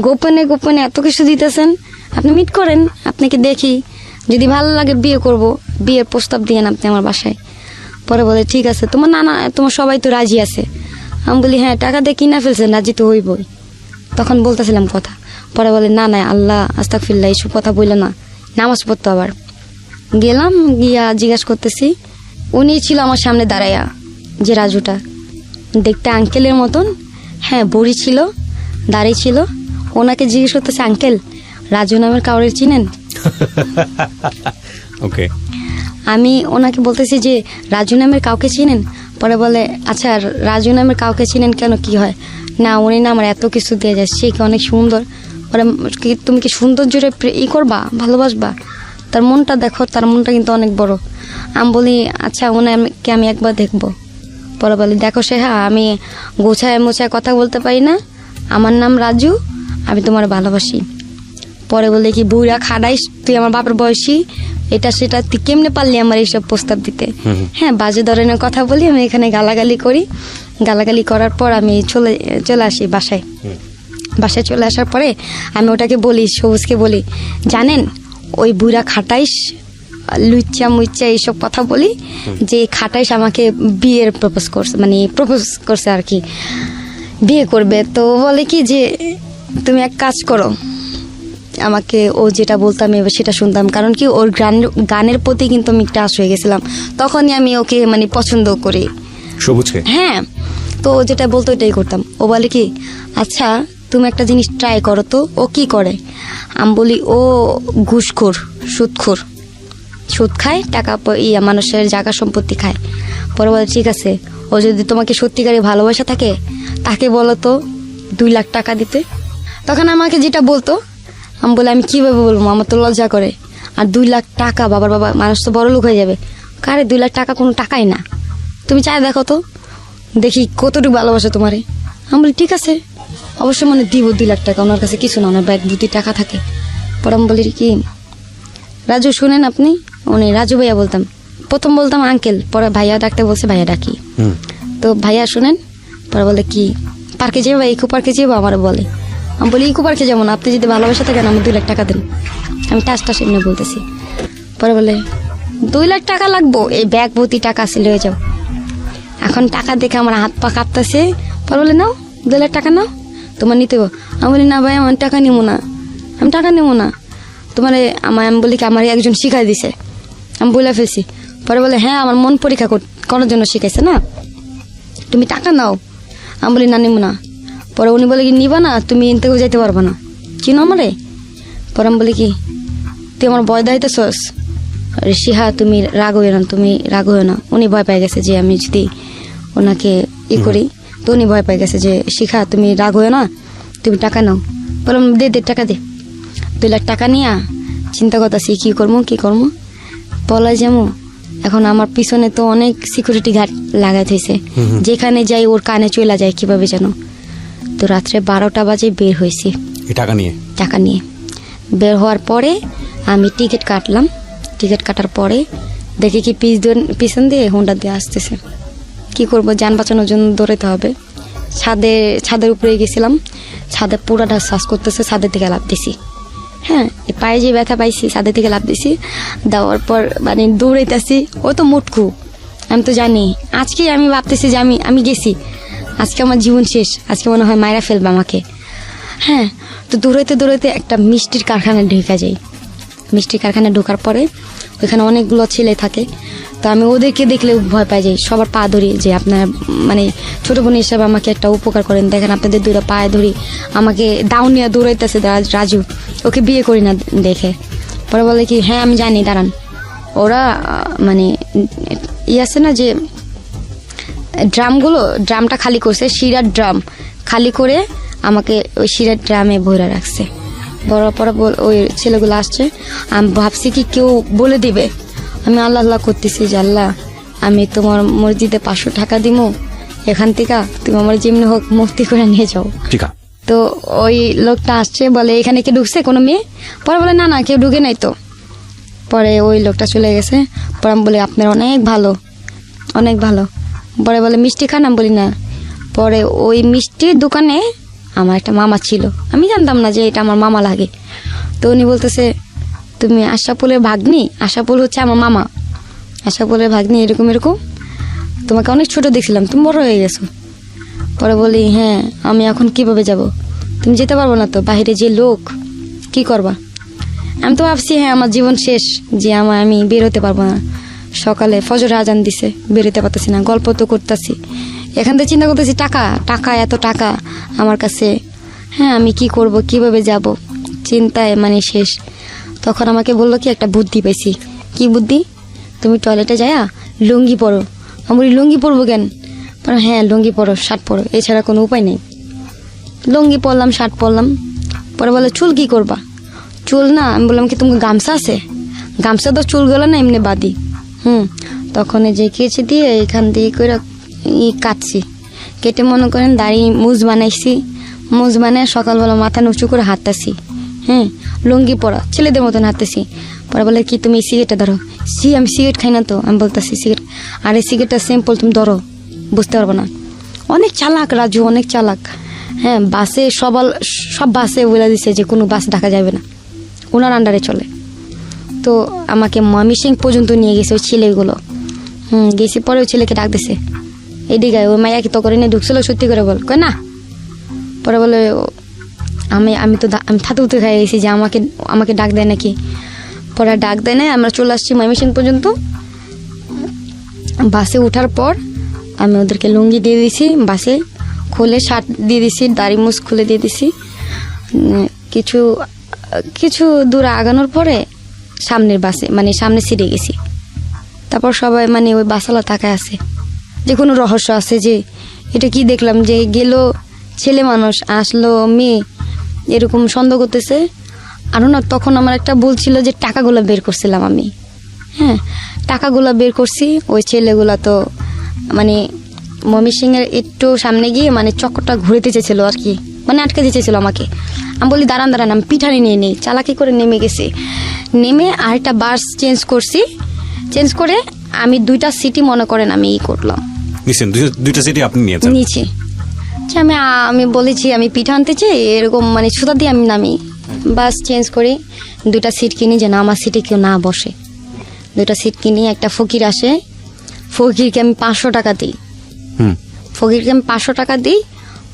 গোপনে গোপনে এত কিছু দিতেছেন, আপনি মিট করেন, আপনাকে দেখি, যদি ভালো লাগে বিয়ে করব, বিয়ের প্রস্তাব দিয়েন আপনি আমার বাসায়। পরে বলে ঠিক আছে, তোমার নানা তোমার সবাই তো রাজি আছে। আমি বলি হ্যাঁ, টাকা দিয়ে কিনা ফেলছেন, রাজি তো হইবই। তখন বলতেছিলাম কথা। পরে বলে না না, আল্লাহ আস্তাগফিরুল্লাহ, এইসব কথা বললো না, নামাজ পড়তো। আবার গেলাম, গিয়া জিজ্ঞাসা করতেছি, উনি ছিল আমার সামনে দাঁড়াইয়া, যে রাজুটা দেখতে আঙ্কেলের মতন, হ্যাঁ বড়ি ছিল, দাঁড়িয়ে ছিল। ওনাকে জিজ্ঞেস করতেছে আঙ্কেল রাজু নামের কাউরে চিনেন? ওকে, আমি ওনাকে বলতেছি যে রাজু নামের কাউকে চিনেন? পরে বলে আচ্ছা রাজু নামের কাউকে চিনেন কেন, কি হয়? না উনি না আমার এত কিছু দিয়ে যায়, সে কি অনেক সুন্দর। পরে তুমি কি সৌন্দর্যের করবা, ভালোবাসবা? তার মনটা দেখো, তার মনটা কিন্তু অনেক বড়। আমি বলি আচ্ছা ওনাকে আমি একবার দেখবো। পরে বলে দেখো সে, হ্যাঁ আমি গোছায় মোছায় কথা বলতে পারি না, আমার নাম রাজু, আমি তোমার ভালোবাসি। পরে বলে কি বুড়া খাড়াইস, তুই আমার বাপের বয়সী, এটা সেটা, তুই কেমনে পারলি আমার এইসব প্রস্তাব দিতে? হ্যাঁ, বাজে ধরনের কথা বলি, আমি এখানে গালাগালি করি। গালাগালি করার পর আমি চলে আসি বাসায়। বাসায় চলে আসার পরে আমি ওটাকে বলি, সবুজকে বলি, জানেন ওই বুড়া খাটাইস, লুচ্চা মুচ্চা এইসব কথা বলি, যে খাটাইস আমাকে বিয়ের প্রপোজ করছে, মানে প্রপোজ করছে আর কি, বিয়ে করবে। তো বলে কি যে তুমি এক কাজ করো, আমাকে ও যেটা বলতাম এবার সেটা শুনতাম, কারণ কি ওর গানের প্রতি কিন্তু আমি একটা আশ হয়ে গেছিলাম। তখনই আমি ওকে মানে পছন্দ করি, সবুজকে। হ্যাঁ, তো ও যেটা বলতো ওইটাই করতাম। ও বলে কি আচ্ছা তুমি একটা জিনিস ট্রাই করো তো। ও কি করে? আমি বলি ও ঘুষখোর, সুদখোর, সুদ খায়, টাকা মানুষের জায়গা সম্পত্তি খায়। পরে বলে ঠিক আছে, ও যদি তোমাকে সত্যিকারে ভালোবাসা থাকে তাকে বলো তো 2 লাখ টাকা দিতে। তখন আমাকে যেটা বলতো, আমি বলে আমি কীভাবে বলবো, আমার তো লজ্জা করে। আর 2 লাখ টাকা, বাবার বাবা, মানুষ তো বড় লোক হয়ে যাবে। কারে 2 লাখ টাকা কোনো টাকাই না, তুমি চাই দেখো তো, দেখি কতটুকু ভালোবাসে তোমারে। আমি বলি ঠিক আছে, অবশ্যই মানে দিব 2 লাখ টাকা। ওনার কাছে কিছু না, ওনার ব্যাগ ভর্তি টাকা থাকে। পরে আমি বলি কি, রাজু শুনেন আপনি, উনি রাজু ভাইয়া বলতাম, প্রথম বলতাম আঙ্কেল, পরে ভাইয়া ডাকতে বলছে, ভাইয়া ডাকি। তো ভাইয়া শুনেন, পরে বলে কি পার্কে যাবো বা ইকো পার্কে যাবো, আমার বলে। আমি বলি ইকো পার্কে যাবো না, আপনি যদি ভালোবাসা থাকেন আমার 2 লাখ টাকা দেন। আমি টাস এমনি বলতেছি। পরে বলে 2 লাখ টাকা লাগবো, এই ব্যাগ ভর্তি টাকা আছে, লয়ে যাও। এখন টাকা দেখে আমার হাত পা কাঁপতেছে। পরে বলে নাও 2 লাখ টাকা নাও, তোমার নিতে হবে। আমি বলি না ভাই, আমার টাকা নিবো না, আমি টাকা নেবো না তোমার। আমি বলি কি আমার একজন শিখাই দিছে, আমি বলে ফেলছি। পরে বলে হ্যাঁ, আমার মন পরীক্ষা করার জন্য শিখাইছে না, তুমি টাকা নাও। আমি বলি না, নিবো না। পরে উনি বলে কি নিবা না, তুমি ইনতেও যাইতে পারবো না, চিনো আমারে। পরে আমি বলি কি তুই আমার ভয় দাইতেছস, শিহা তুমি রাগ হইও না, তুমি রাগ হইও না। উনি ভয় পেয়ে গেছে যে আমি যদি ওনাকে করি, তো উনি ভয় পেয়ে গেছে যে শিখা তুমি রাগ হইও না, তুমি টাকা নাও। বললাম দে টাকা দে। 2 লাখ টাকা নিয়ে চিন্তা করতেছি কি করবো পলাই যাবো। এখন আমার পিছনে তো অনেক সিকিউরিটি গার্ড লাগাই থইছে, যেখানে যাই ওর কানে চলে যায় কিভাবে যেন। তো রাত্রে 12টা বাজে বের হয়েছি টাকা নিয়ে। বের হওয়ার পরে আমি টিকিট কাটলাম। টিকিট কাটার পরে দেখি কি পিছন দিয়ে হোন্ডা দিয়ে আসতেছে। কি করব, যান বাঁচানোর জন্য দৌড়াতে হবে। ছাদের উপরে গেছিলাম, ছাদে পুরাটা শ্বাস করতেছে, ছাদের থেকে লাফ দিছি। হ্যাঁ, এই পায়ে যে ব্যথা পাইছি, ছাদের থেকে লাফ দিছি। দেওয়ার পর মানে দৌড়াইতেছি, ও তো মোটকু, আমি তো জানি। আজকে আমি ভাবতেছি যে আমি গেছি, আজকে আমার জীবন শেষ, আজকে মনে হয় মায়েরা ফেলবে আমাকে। হ্যাঁ, তো দৌড়াইতে একটা মিষ্টির কারখানায় ঢুকে যাই। মিষ্টির কারখানায় ঢোকার পরে ওইখানে অনেকগুলো ছেলে থাকে, তো আমি ওদেরকে দেখলে ভয় পাই যাই। সবার পা ধরি যে আপনার মানে ছোট বোন হিসাবে আমাকে একটা উপকার করেন, দেখেন আপনাদের 2টা পায়ে ধরি। আমাকে দাউন নিয়ে দৌড়াইতেছে রাজু, ওকে বিয়ে করি না দেখে। পরে বলে কি হ্যাঁ আমি জানি, দাঁড়ান। ওরা মানে আছে না যে ড্রামটা খালি করছে, শিরার ড্রাম খালি করে আমাকে ওই শিরার ড্রামে ভরে রাখছে। বড় পরে ওই ছেলেগুলো আসছে, আমি ভাবছি কি কেউ বলে দিবে। আমি আল্লাহ করতেছি যে আল্লাহ, আমি তোমার মসজিদে 500 টাকা দিব, এখান থেকে তুমি আমার যেমনি হোক মুক্তি করে নিয়ে যাও। তো ওই লোকটা আসছে, বলে এখানে কে ঢুকছে কোনো মেয়ে? পরে বলে না কেউ ঢুকে নাই তো। পরে ওই লোকটা চলে গেছে। পরে আমি বলি আপনার অনেক ভালো। পরে বলে মিষ্টি খান? আমি বলি না। পরে ওই মিষ্টির দোকানে আমার একটা মামা ছিল, আমি জানতাম না যে এটা আমার মামা লাগে। তো উনি বলতেছে তুমি আশাপুলের ভাগ্নি? আশাপুল হচ্ছে আমার মামা, আশাপুলের ভাগ্নি, এরকম তোমাকে অনেক ছোট দেখছিলাম, তুমি বড় হয়ে গেছো। পরে বলি হ্যাঁ, আমি এখন কিভাবে যাব? তুমি যেতে পারবো না তো, বাইরে যে লোক, কি করবা? আমি তো ভাবছি হ্যাঁ আমার জীবন শেষ, যে আমি বের হতে পারবো না। সকালে ফজর আজান দিছে, বেরোতে পারতেছি না, গল্প তো করতেছি। এখান থেকে চিন্তা করতেছি এত টাকা আমার কাছে, হ্যাঁ আমি কি করব, কিভাবে যাব, চিন্তায় মানে শেষ। তখন আমাকে বললো কি একটা বুদ্ধি পাইছি। কি বুদ্ধি? তুমি টয়লেটে যায়া লুঙ্গি পরো। আমি বলি লুঙ্গি পরবো কেন? হ্যাঁ লুঙ্গি পরো, শার্ট পরো, এছাড়া কোনো উপায় নেই। লুঙ্গি পরলাম, শার্ট পরলাম। পরে বলে চুল কি করবা? চুল না, আমি বললাম কি তোমার গামছা আছে? গামছা তো চুলগুলো না এমনি বাদি। তখন যে কেচে দিয়ে এখান দিয়ে করে কাটছি, কেটে মনে করেন দাড়ি মুজ বানাইছি। মুজ বানায় সকালবেলা মাথা উঁচু করে হাঁটতেছি। হ্যাঁ, লুঙ্গি পরা ছেলেদের মতন হাঁটতেছি। পরে বলে কি তুমি সিগারেটটা ধরো। আমি সিগারেট খাই না তো। আমি বলতেছি সিগারেট, আর এই সিগারেটটা সিম্পল, তুমি ধরো, বুঝতে পারবো না। অনেক চালাক রাজু, অনেক চালাক। হ্যাঁ, বাসে সব বাসে বলে দিছে যে কোনো বাস ঢাকা যাবে না, ওনার আন্ডারে চলে। তো আমাকে ময়মনসিংহ পর্যন্ত নিয়ে গেছে ওই ছেলেগুলো। গেছি। পরে ওই ছেলেকে ডাক দিছে, এদিকে ওই মাইয়া কি তো করে নিয়ে ঢুকছিল, সত্যি করে বল। কয় না। পরে বলে আমি থাতুতে খাই গেছি যে আমাকে ডাক দেয় নাকি। পরে ডাক দেয় না, আমরা চলে আসছি ময়মনসিংহ পর্যন্ত। বাসে ওঠার পর আমি ওদেরকে লুঙ্গি দিয়ে দিছি, বাসে খুলে শার্ট দিয়ে দিছি, দাড়ি মুছ খুলে দিয়ে দিছি। কিছু দূর আগানোর পরে সামনের বাসে মানে সামনের সিটে গেছি। তারপর সবাই মানে ওই বাসালা তাকায় আছে যে কোনো রহস্য আছে, যে এটা কি দেখলাম, যে গেল ছেলে মানুষ আসলো মেয়ে, এরকম সন্দেহ করতেছে। আরও না তখন আমার একটা ভুল ছিল যে টাকাগুলো বের করছিলাম আমি, হ্যাঁ টাকাগুলো বের করছি। ওই ছেলেগুলা তো মানে ময়মনসিংহের একটু সামনে গিয়ে মানে চক্করটা ঘুরতে চেয়েছিল আর কি, মানে আটকে দিতেছিল আমাকে। আমি বলি দাঁড়ান দাঁড়ান, আমি পিঠানি নিয়ে নেই, চালাকি করে নেমে গেছি। নেমে আরেকটা বাস চেঞ্জ করছি, চেঞ্জ করে আমি 2টা সিটি মনে করেন আমি করলাম নিশ্চয় দুইটা সিটি আপনি নিয়েছেন। নিচে আচ্ছা, আমি বলেছি আমি পিঠা আনতে চাই, এরকম মানে সুতা দিয়ে আমি নামি, বাস চেঞ্জ করি, 2টা সিট কিনি যেন আমার সিটে কেউ না বসে। 2টা সিট কিনি, একটা ফকির আসে, ফকিরকে আমি 500 টাকা দিই। হুম। ফকিরকে আমি 500 টাকা দিই,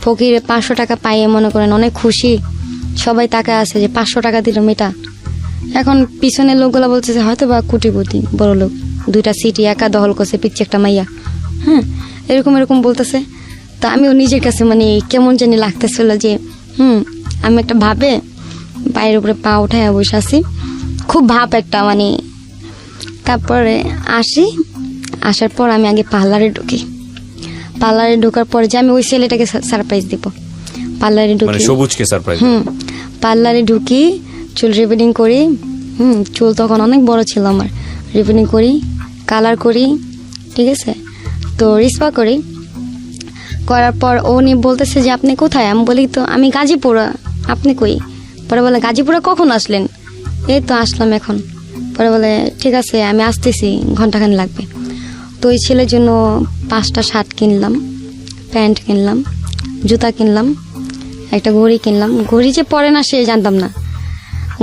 ফকির 500 টাকা পাইয়ে মনে করেন অনেক খুশি, সবাই তাকায় আছে যে 500 টাকা দিল মেয়েটা। এখন পিছনের লোকগুলো বলতেছে হয়তো বা কোটিপতি বড় লোক, 2টা সিটি একা দখল করছে, পিচ্ছে একটা মাইয়া, হ্যাঁ এরকম এরকম বলতেছে। তো আমিও নিজের কাছে মানে কেমন জানি লাগতেছিল যে আমি একটা ভাবে পায়ের উপরে পা উঠায় বসে আছি, খুব ভাব একটা মানে। তারপরে আসার পর আমি আগে পার্লারে ঢুকি। পার্লারে ঢোকার পরে যে আমি ওই ছেলেটাকে সারপ্রাইজ দিব, পার্লারে মানে ঢুকি, সবুজকে সারপ্রাইজ। পার্লারে ঢুকি, চুল রিবনিং করি, চুল তখন অনেক বড় ছিল আমার, রিবনিং করি, কালার করি, ঠিক আছে। তো রিসপা করি, করার পর উনি বলতেছে যে আপনি কোথায়? আমি বলি তো আমি গাজীপুরা, আপনি কই? পরে বলে গাজীপুরে কখন আসলেন? এই তো আসলাম এখন। পরে বলে ঠিক আছে আমি আসতেছি, ঘন্টাখানি লাগবে। তো ওই ছেলের জন্য 5টা শার্ট কিনলাম, প্যান্ট কিনলাম, জুতা কিনলাম, একটা ঘড়ি কিনলাম। ঘড়ি যে পরে না সে জানতাম না,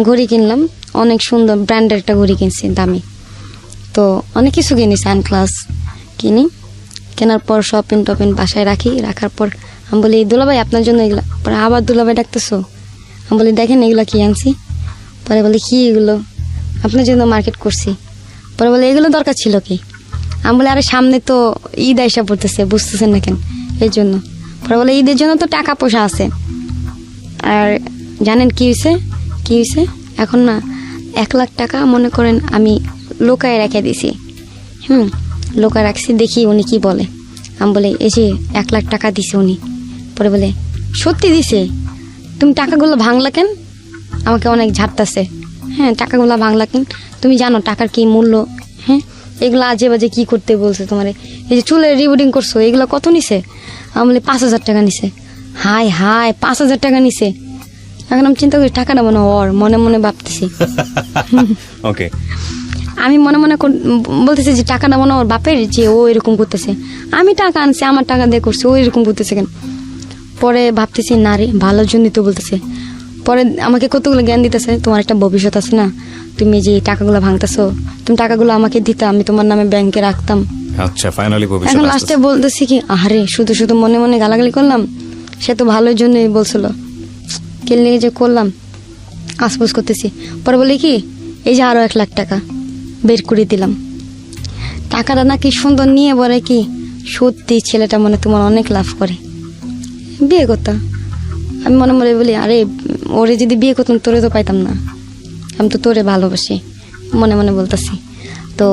ঘড়ি কিনলাম, অনেক সুন্দর ব্র্যান্ডের একটা ঘড়ি কিনছি দামি। তো অনেক কিছু কিনি, সানগ্লাস কিনি। কেনার পর শপিং টপিং বাসায় রাখি, রাখার পর আমি বলি দুলাভাই আপনার জন্য এগুলো। পরে আবার দুলাভাই ডাকতেছো? আমি বলি দেখেন এগুলো কি আনছি। পরে বলে কি এগুলো? আপনার জন্য মার্কেট করছি। পরে বলে এগুলো দরকার ছিল কি? আমি বলি আরে সামনে তো ঈদ আইসা পড়তেছে, বুঝতেছেন না কেন, এই জন্য। পরে বলে ঈদের জন্য তো টাকা পয়সা আছে। আর জানেন কি হয়েছে এখন না 1 লাখ টাকা মনে করেন আমি লোকায় রেখে দিছি, লোকায় রাখছি, দেখি উনি কি বলে। আমি বলে এই যে 1 লাখ টাকা দিছে উনি। পরে বলে সত্যি দিছে? তুমি টাকাগুলো ভাঙলা কেন? আমাকে অনেক ঝাড়তাছে, হ্যাঁ টাকাগুলো ভাঙলা কেন? তুমি জানো টাকার কি মূল্য? হ্যাঁ এগুলো আজে বাজে কি করতে বলছে তোমার? এই যে চুলের রিবুডিং করছো এগুলো কত নিছে? আমি বলি 5,000 টাকা নিছে। হাই 5,000 টাকা নিছে। এখন আমি চিন্তা করি টাকাটা মনে ওর, মনে মনে ভাবতেছি। ওকে, আমি মনে মনে বলতেছি যে টাকাটা মনে ওর বাপের, যে ও এরকম করতেছে। আমি টাকা আনছি, আমার টাকা দিয়ে করছে, ও এরকম করতেছে কেন? পরে ভাবতেছি না রে ভালোর জন্যই তো বলতেছে। পরে আমাকে কতগুলো জ্ঞান দিতেছে, তোমার একটা ভবিষ্যৎ আছে না, তুমি যে টাকাগুলো ভাঙতেছো, তুমি টাকাগুলো আমাকে দিতে, আমি তোমার নামে ব্যাংকে রাখতাম। আচ্ছা ফাইনালি ভবিষ্যৎ এখন আসতেছে। লাস্টে বলতেছি কি আরে শুধু শুধু মনে মনে গালাগালি করলাম, সে তো ভালোর জন্যই বলছিল, কেলে যে করলাম আশপাশ করতেছি। পরে বলি কি এই যে আরো 1 লাখ টাকা বের করে দিলাম। টাকাটা নাকি সুন্দর নিয়ে বলে কি সত্যি ছেলেটা মনে তোমার অনেক লাভ করে, বিয়ে করতাম। আমি মনে মনে বলি আরে ওরে যদি বিয়ে করতাম তোরে তো পাইতাম না, আমি তো তোরে ভালোবাসি, মনে মনে বলতেছি। তো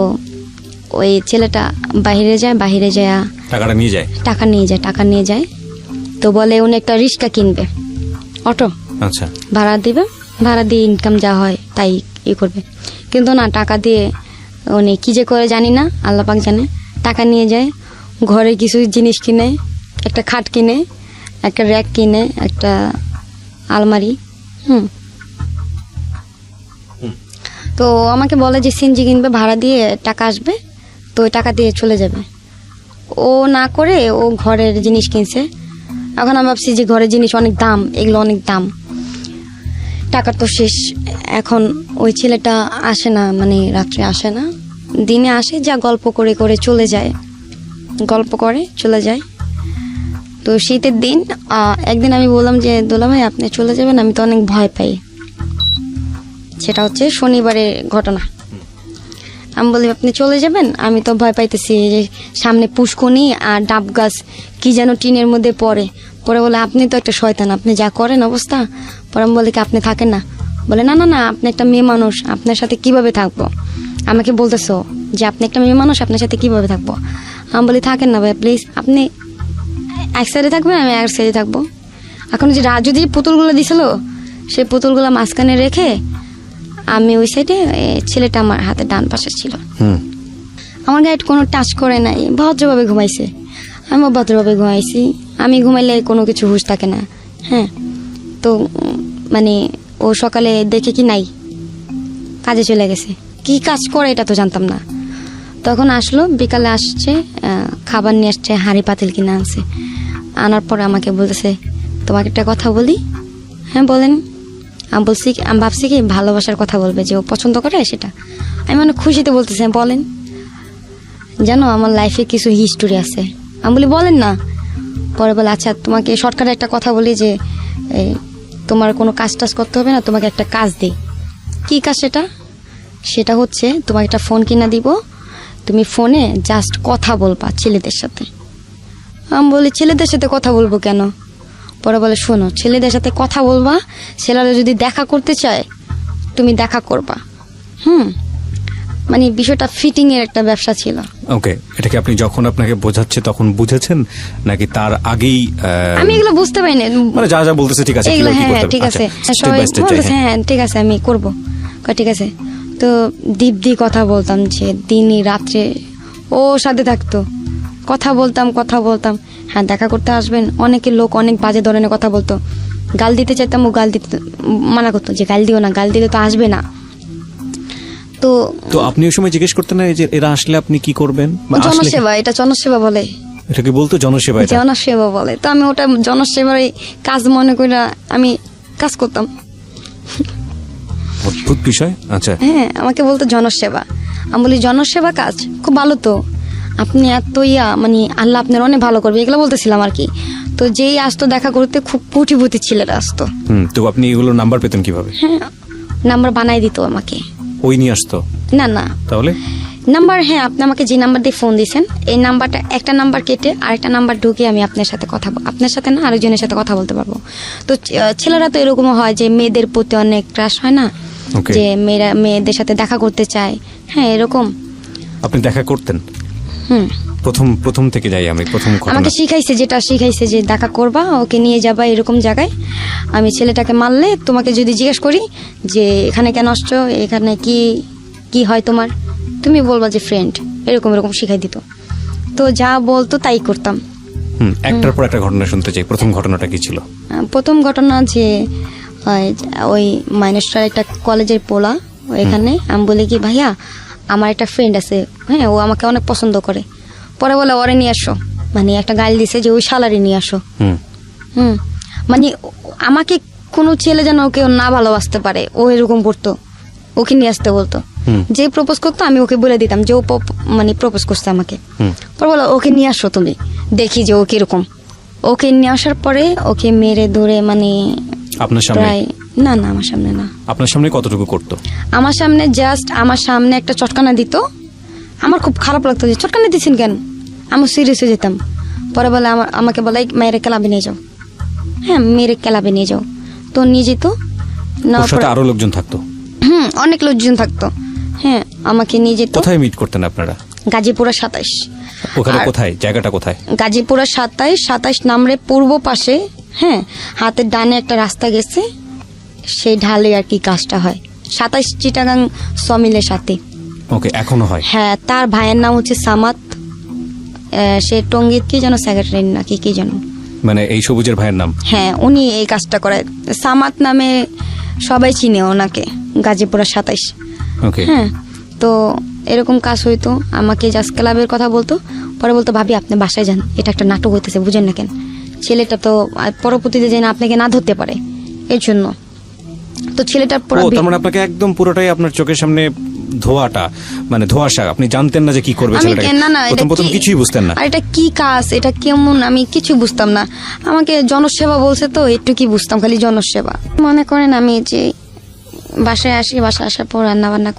ওই ছেলেটা বাইরে যায়, টাকাটা নিয়ে যায়। টাকা নিয়ে যায়। তো বলে উনি একটা রিক্সা কিনবে, অটো, আচ্ছা ভাড়া দিবে, ভাড়া দিয়ে ইনকাম যা হয় তাই করবে। কিন্তু না টাকা দিয়ে উনি কি যে করে জানি না, আল্লাহ পাক জানে। টাকা নিয়ে যায়, ঘরে কিছু জিনিস কিনে, একটা খাট কিনে, একটা র্যাক কিনে, একটা আলমারি। তো আমাকে বলে যে সিনজি কিনবে, ভাড়া দিয়ে টাকা আসবে, তো ওই টাকা দিয়ে চলে যাবে। ও না করে ও ঘরের জিনিস কিনছে। এখন আমি ভাবছি যে ঘরের জিনিস অনেক দাম, এগুলো অনেক দাম, টাকা তো শেষ। এখন ওই ছেলেটা আসে না, মানে রাত্রে আসে না, দিনে আসে, যা গল্প করে করে চলে যায়, তো শীতের দিন একদিন আমি বললাম যে দুলাভাই আপনি চলে যাবেন, আমি তো অনেক ভয় পাই। সেটা হচ্ছে শনিবারের ঘটনা। আমি বলি আপনি চলে যাবেন, আমি তো ভয় পাইতেছি, যে সামনে পুষ্কনি আর ডাব গাছ কি যেন টিনের মধ্যে পড়ে। পরে বলে আপনি তো একটা শয়তান, আপনি যা করেন অবস্থা। পরে আমি বলি কি আপনি থাকেন না, বলে না না না, আপনি একটা মেয়ে মানুষ, আপনার সাথে কিভাবে থাকবো? আমাকে বলতেছো যে আপনি একটা মেয়ে মানুষ, আপনার সাথে কিভাবে থাকবো? আমি বলি থাকেন না ভাই প্লিজ, আপনি এক সাইডে থাকবেন, আমি এক সাইডে থাকবো। এখন যে রাজু যে পুতুলগুলো দিছিল, সেই পুতুলগুলো মাঝখানে রেখে আমি ওই সাইডে, ছেলেটা আমার হাতে ডান পাশে ছিল। আমার গায়ে কোনো টাচ করে নাই, ভদ্রভাবে ঘুমাইছে, আমিও ভদ্রভাবে ঘুমাইছি। আমি ঘুমাইলে কোনো কিছু হুঁশ থাকে না। হ্যাঁ, তো মানে ও সকালে দেখে কি নাই, কাজে চলে গেছে। কি কাজ করে এটা তো জানতাম না। তখন আসলো, বিকালে আসছে, খাবার নিয়ে আসছে, হাঁড়ি পাতিল কিনে আনছে। আনার পরে আমাকে বলতেছে তোমাকে একটা কথা বলি। হ্যাঁ বলেন। আমি ভাবছি কি ভালোবাসার কথা বলবে, যে ও পছন্দ করে সেটা। আমি অনেক খুশিতে বলতেছি বলেন। জানো আমার লাইফে কিছু হিস্টোরি আছে। আমি বলি বলেন না। পরে বলে আচ্ছা তোমাকে শর্টকাটে একটা কথা বলি, যে তোমার কোনো কাজ টাজ করতে হবে না, তোমাকে একটা কাজ দিই। কি কাজ সেটা? সেটা হচ্ছে তোমাকে একটা ফোন কিনা দিব, তুমি ফোনে জাস্ট কথা বলবা ছেলেদের সাথে। আমি বলি ছেলেদের সাথে কথা বলবো কেন? পরে বলে শোনো, ছেলেদের সাথে কথা বলবা, ছেলেরা যদি দেখা করতে চায় তুমি দেখা করবা। মানে বিষয়টা ফিটিং এর একটা ব্যবসা ছিল। ওকে, এটা কি আপনি যখন আপনাকে বোঝাচ্ছে তখন বুঝেছেন, নাকি তার আগেই? আমি এগুলো বুঝতে পারিনি, মানে যা যা বলতেছে ঠিক আছে, এগুলো কিভাবে কি হ্যাঁ করতে হবে? ঠিক আছে, আচ্ছা, step সবাই by step বলতেছে যাই, হ্যাঁ। হ্যাঁ ঠিক আছে আমি করবো। ঠিক আছে। তো দীপ্তি কথা বলতাম, যে দিনই রাত্রে ও সাথে থাকতো, কথা বলতাম। হ্যাঁ দেখা করতে আসবেন। অনেকে লোক অনেক বাজে ধরনের কথা বলতো, গাল দিতে চাইতাম, ও গাল দিতে মানা করতো, যে গাল দিও না, গাল দিলে তো আসবে না। তো আপনি ওই সময় জিজ্ঞেস করতেন না যে এরা আসলে আপনি কি করবেন? বা আসলে জনসেবা, এটা জনসেবা বলে। এটা কি বলতো জনসেবা? এটা জনসেবা বলে। তো আমি ওটা জনসেবার কাজ মনে করে আমি কাজ করতাম। অদ্ভুত বিষয়। আচ্ছা, হ্যাঁ আমাকে বলতো জনসেবা। আমি বলি জনসেবা কাজ খুব ভালো তো, আপনি এত মানে আল্লাহ আপনার অনেক ভালো করবে, এগুলো বলতেছিলাম আর কি। তো যেই আসতো দেখা করতে, খুব কোটিপতি ছেলেরা আসতো। তো আপনি এগুলো নাম্বার পেতেন কিভাবে? হ্যাঁ নাম্বার বানাই দিত আমাকে। ওই নিয়ে আসতো? না না, তাহলে নাম্বার, হ্যাঁ আপনি আমাকে যে নাম্বার দিয়ে ফোন দিয়েছেন, এই নাম্বারটা একটা নাম্বার কেটে আরেকটা নাম্বার ঢুকে আমি আপনার সাথে কথা আপনার সাথে না আরেকজনের সাথে কথা বলতে পারবো। তো ছেলেরা তো এরকম হয় যে মেয়েদের প্রতি অনেক ক্রাশ হয় না, Okay. যে মেয়েরা মেয়েদের সাথে দেখা করতে চায়। হ্যাঁ এরকম। আপনি দেখা করতেন? প্রথম থেকে যাই আমি, প্রথম ঘটনা। আমাকে শিখাইছে, যেটা শিখাইছে যে দেখা করবা, ওকে নিয়ে যাবা এরকম জায়গায়। আমি ছেলেটাকে মারলে তোমাকে যদি জিজ্ঞেস করি যে এখানে কেন আসছো, এখানে কি কি হয় তোমার, তুমি বলবা যে ফ্রেন্ড, এরকম শিখাই দিত। তো যা বলতো তাই করতাম। একটার পর একটা ঘটনা শুনতে চাই। প্রথম ঘটনাটা কি ছিল? প্রথম ঘটনা যে ওই মাইনস্টার একটা কলেজের পোলা, এখানে আমি বলি কি ভাইয়া আমার একটা ফ্রেন্ড আছে, হ্যাঁ ও আমাকে অনেক পছন্দ করে। পরে বলে ওরে নিয়ে আসো, মানে একটা গাল দিছে যে ওই শালারে নিয়ে আসো। মানে আমাকে কোনো ছেলে যেন ওকে না ভালোবাসতে পারে, ও এরকম করতো, ওকে নিয়ে আসতে বলতো। যে প্রপোজ করতো আমি ওকে বলে দিতাম যে ও মানে প্রপোজ করছে আমাকে। পরে বলো ওকে নিয়ে আসো তুমি, দেখি যে ও কিরকম। ওকে নিয়ে আসার পরে ওকে মেরে ধরে, মানে আপনার সামনে? প্রায় না না আমার সামনে না। আপনার সামনে কতটুকু করতো? আমার সামনে জাস্ট আমার সামনে একটা চটকানা দিত। আমার খুব খারাপ লাগতো যে চটকানা দিচ্ছেন কেন, আমি সিরিয়াস হয়ে যেতাম। পরে বলে আমাকে বলে মেয়েরে ক্লাবে নিয়ে যাও। হ্যাঁ মেয়েরে ক্লাবে নিয়ে যাও। তো নিয়ে যেত। ওর সাথে আরো লোকজন থাকতো? অনেক লোকজন থাকতো। হ্যাঁ আমাকে নিয়ে যেত। কোথায় মিট করতেন আপনারা? গাজীপুরা 27। ওখানে কোথায়, জায়গাটা কোথায়? গাজীপুরা 27 নামরে পূর্ব পাশে। হ্যাঁ হাতের ডানে একটা রাস্তা গেছে, সেই ঢালে আর কি কাজটা হয়। 27 চিটাগাং সমিলের সাথে। ওকে, এখনো হয়? হ্যাঁ, তার ভাইয়ের নাম হচ্ছে সামাত। সে টঙ্গীর কি যেন সেক্রেটারি নাকি কি যেন, মানে এই সবুজের ভাইয়ের নাম? হ্যাঁ উনি এই কাজটা করে। সামাত নামে সবাই চিনে ওনাকে, গাজীপুরা 27। ওকে। হ্যাঁ তো এরকম কাজ হইতো। আমাকে জাস্ট ক্লাবের কথা বলতো। পরে বলতো ভাবি আপনি বাসায় যান, এটা একটা নাটক হইতেছে, বুঝেন না কেন? ছেলেটা তো পরবর্তীতে যেন আপনাকে না ধরতে পারে, এর জন্য। তো ছেলেটার তার মানে আপনাকে একদম পুরোটাই আপনার চোখের সামনে ধোয়াটা, মানে ধোঁয়াশা, আপনি জানতেন না যে কি করবে ছেলেটা? প্রথম কিছুই বুঝতেন না। আর এটা কি কাজ, এটা কেমন, আমি কিছু বুঝতাম না। আমাকে জনসেবা বলছে তো একটু কি বুঝতাম, খালি জনসেবা। মনে করেন আমি যে বাসায় আসি, বাসায় আসার পর রান্নাবান্না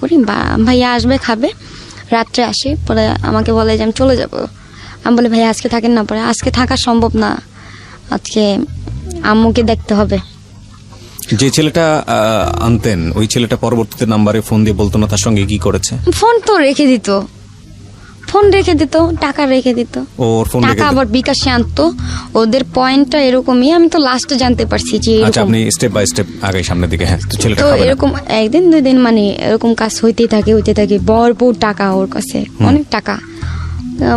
করি, বা ভাইয়া আসবে খাবে, রাত্রে আসি। পরে আমাকে বলে যে আমি চলে যাব। আমি বলি ভাইয়া আজকে থাকেন না। পরে আজকে থাকা সম্ভব না, আজকে আম্মুকে দেখতে হবে। যে ছেলেটা আনতেন ওই ছেলেটা পরবর্তীতে নাম্বারে ফোন দিয়ে বলতো না তার সঙ্গে কি করেছে? ফোন তো রেখে দিত, ফোন রেখে দিত, টাকা রেখে দিত, ওর ফোন টাকা আবার বিকাশে আনতো। ওদের পয়েন্টটা এরকমই, আমি তো লাস্টে জানতে পারছি যে আচ্ছা এরকম। আপনি স্টেপ বাই স্টেপ আগে সামনের দিকে। হ্যাঁ, তো ছেলেটা তো খাবে না। এরকম একদিন 2 দিন মানে এরকম কাজ হইতে থাকে, ভরপুর টাকা ওর কাছে, অনেক টাকা,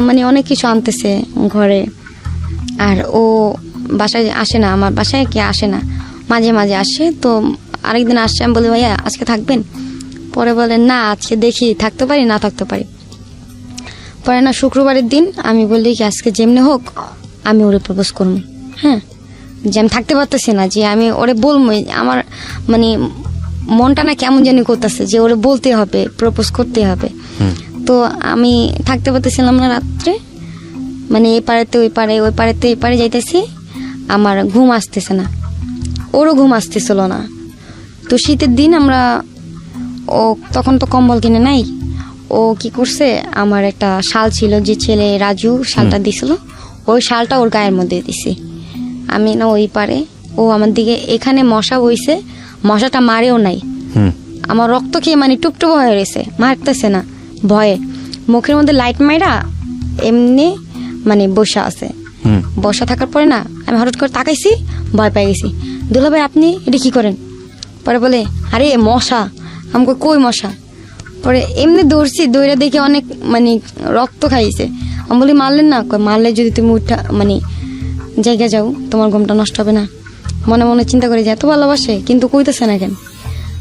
মানে অনেক কিছু আনতেছে ঘরে। আর ও বাসায় আসে না, আমার বাসায় কে আসে না, মাঝে মাঝে আসে। তো আরেকদিন আসছে, আমি বলি ভাইয়া আজকে থাকবেন? পরে বলে না আজকে দেখি থাকতে পারি না থাকতে পারি। পরে না শুক্রবারের দিন আমি বলি কি আজকে যেমনি হোক আমি ওরে প্রপোজ করবো। হ্যাঁ, যে আমি থাকতে পারতেছি না, যে আমি ওরে বলবো, আমার মানে মনটা না কেমন জানি করতেছে যে ওরে বলতে হবে, প্রপোজ করতে হবে। তো আমি থাকতে পারতেছিলাম না রাত্রে, মানে এই পাড়াতে ওই পাড়ে, ওই পাড়াতে এই পাড়ে যাইতেছি, আমার ঘুম আসতেছে না, ওরও ঘুম আসতেছিল না। তো শীতের দিন আমরা, ও তখন তো কম্বল কিনে নাই, ও কি করছে, আমার একটা শাল ছিল, যে ছেলে রাজু শালটা দিছিল, ওই শালটা ওর গায়ের মধ্যে দিছি আমি। না ওই পারে ও আমার দিকে, এখানে মশা বইছে, মশাটা মারেও নাই, আমার রক্ত খেয়ে মানে টুপটুপ হয়ে রয়েছে, মারতেছে না ভয়ে, মুখের মধ্যে লাইট মাইরা এমনি মানে বসা আছে। বসা থাকার পরে না আমি হঠাৎ করে তাকাইছি, ভয় পেয়ে গেছি। দুলাভাই আপনি এটা কি করেন? পরে বলে আরে মশা। আমাকে কই মশা? পরে এমনি দৌড়ছি, দৌড়ে দেখে অনেক মানে রক্ত খাইছে। আমি বলি মারলেন না? মারলে যদি তুমি উঠা মানে জায়গা যাও তোমার ঘুমটা নষ্ট হবে না। মনে মনে চিন্তা করি যে এত ভালোবাসে কিন্তু কইতেছে না কেন।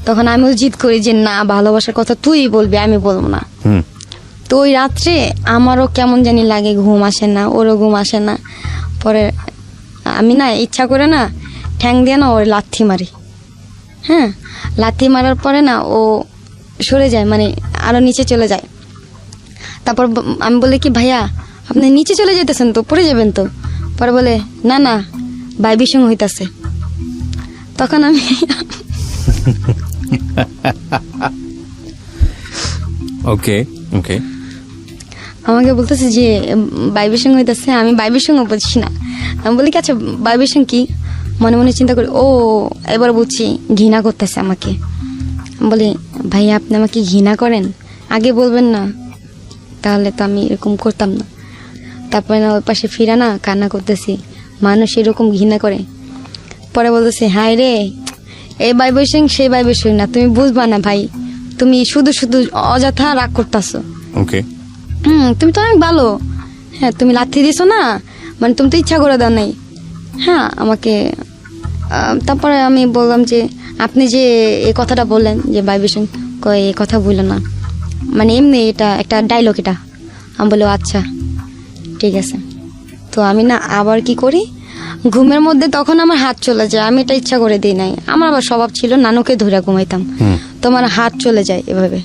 তখন আমিও জিদ করি যে না, ভালোবাসার কথা তুই বলবি, আমি বলবো না। তো ওই রাত্রে আমারও কেমন জানি লাগে, ঘুম আসে না, ওরও ঘুম আসে না। পরে আমি না ইচ্ছা করে না ঠ্যাং দিয়ে না ওর লাথি মারি। হ্যাঁ, লাথি মারার পরে না ও সরে যায়, মানে আরো নিচে চলে যায়। তারপর আমি বলি কি ভাইয়া আপনি নিচে চলে যেতেছেন তো, পড়ে যাবেন তো। পরে বলে না না বাইবির সঙ্গে হইতাছে। তখন আমি ওকে ওকে আমাকে বলতেছে যে বাইবির সঙ্গে হইতাছে, আমি বাইবির সঙ্গে বুঝছি না। আমি বলি কি আচ্ছা বাইবির সঙ্গে কি? মনে মনে চিন্তা করি, ও এবার বুঝছি ঘৃণা করতেছে আমাকে। আমি বলি ভাইয়া আপনি আমাকে ঘৃণা করেন? আগে বলবেন না, তাহলে তো আমি এরকম করতাম না। তারপরে না ওই পাশে ফিরা না কান্না করতেছি, মানুষ এরকম ঘৃণা করে। পরে বলতেছে হায় রে, এই বাইবের সঙ্গে সেই বাইবের সঙ্গে না, তুমি বুঝবা না ভাই, তুমি শুধু শুধু অযথা রাগ করতেছো। ওকে তুমি তো অনেক ভালো। হ্যাঁ, তুমি লাথি দিছো না, মানে তুমি তো ইচ্ছা করে দাও নাই। হ্যাঁ আমাকে তারপরে আমি বললাম যে আপনি যে এই কথাটা বললেন যে বাইবের সঙ্গে, কয় এই কথা বললো না, মানে এমনি এটা একটা ডায়লগ এটা। আমি বলি আচ্ছা ঠিক আছে। তো আমি না আবার কি করি, ঘুমের মধ্যে তখন আমার হাত চলে যায়, আমি এটা ইচ্ছা করে দিই নাই। আমার আবার স্বভাব ছিল নানুকে ধরে ঘুমাইতাম, তো আমার হাত চলে যায় এভাবে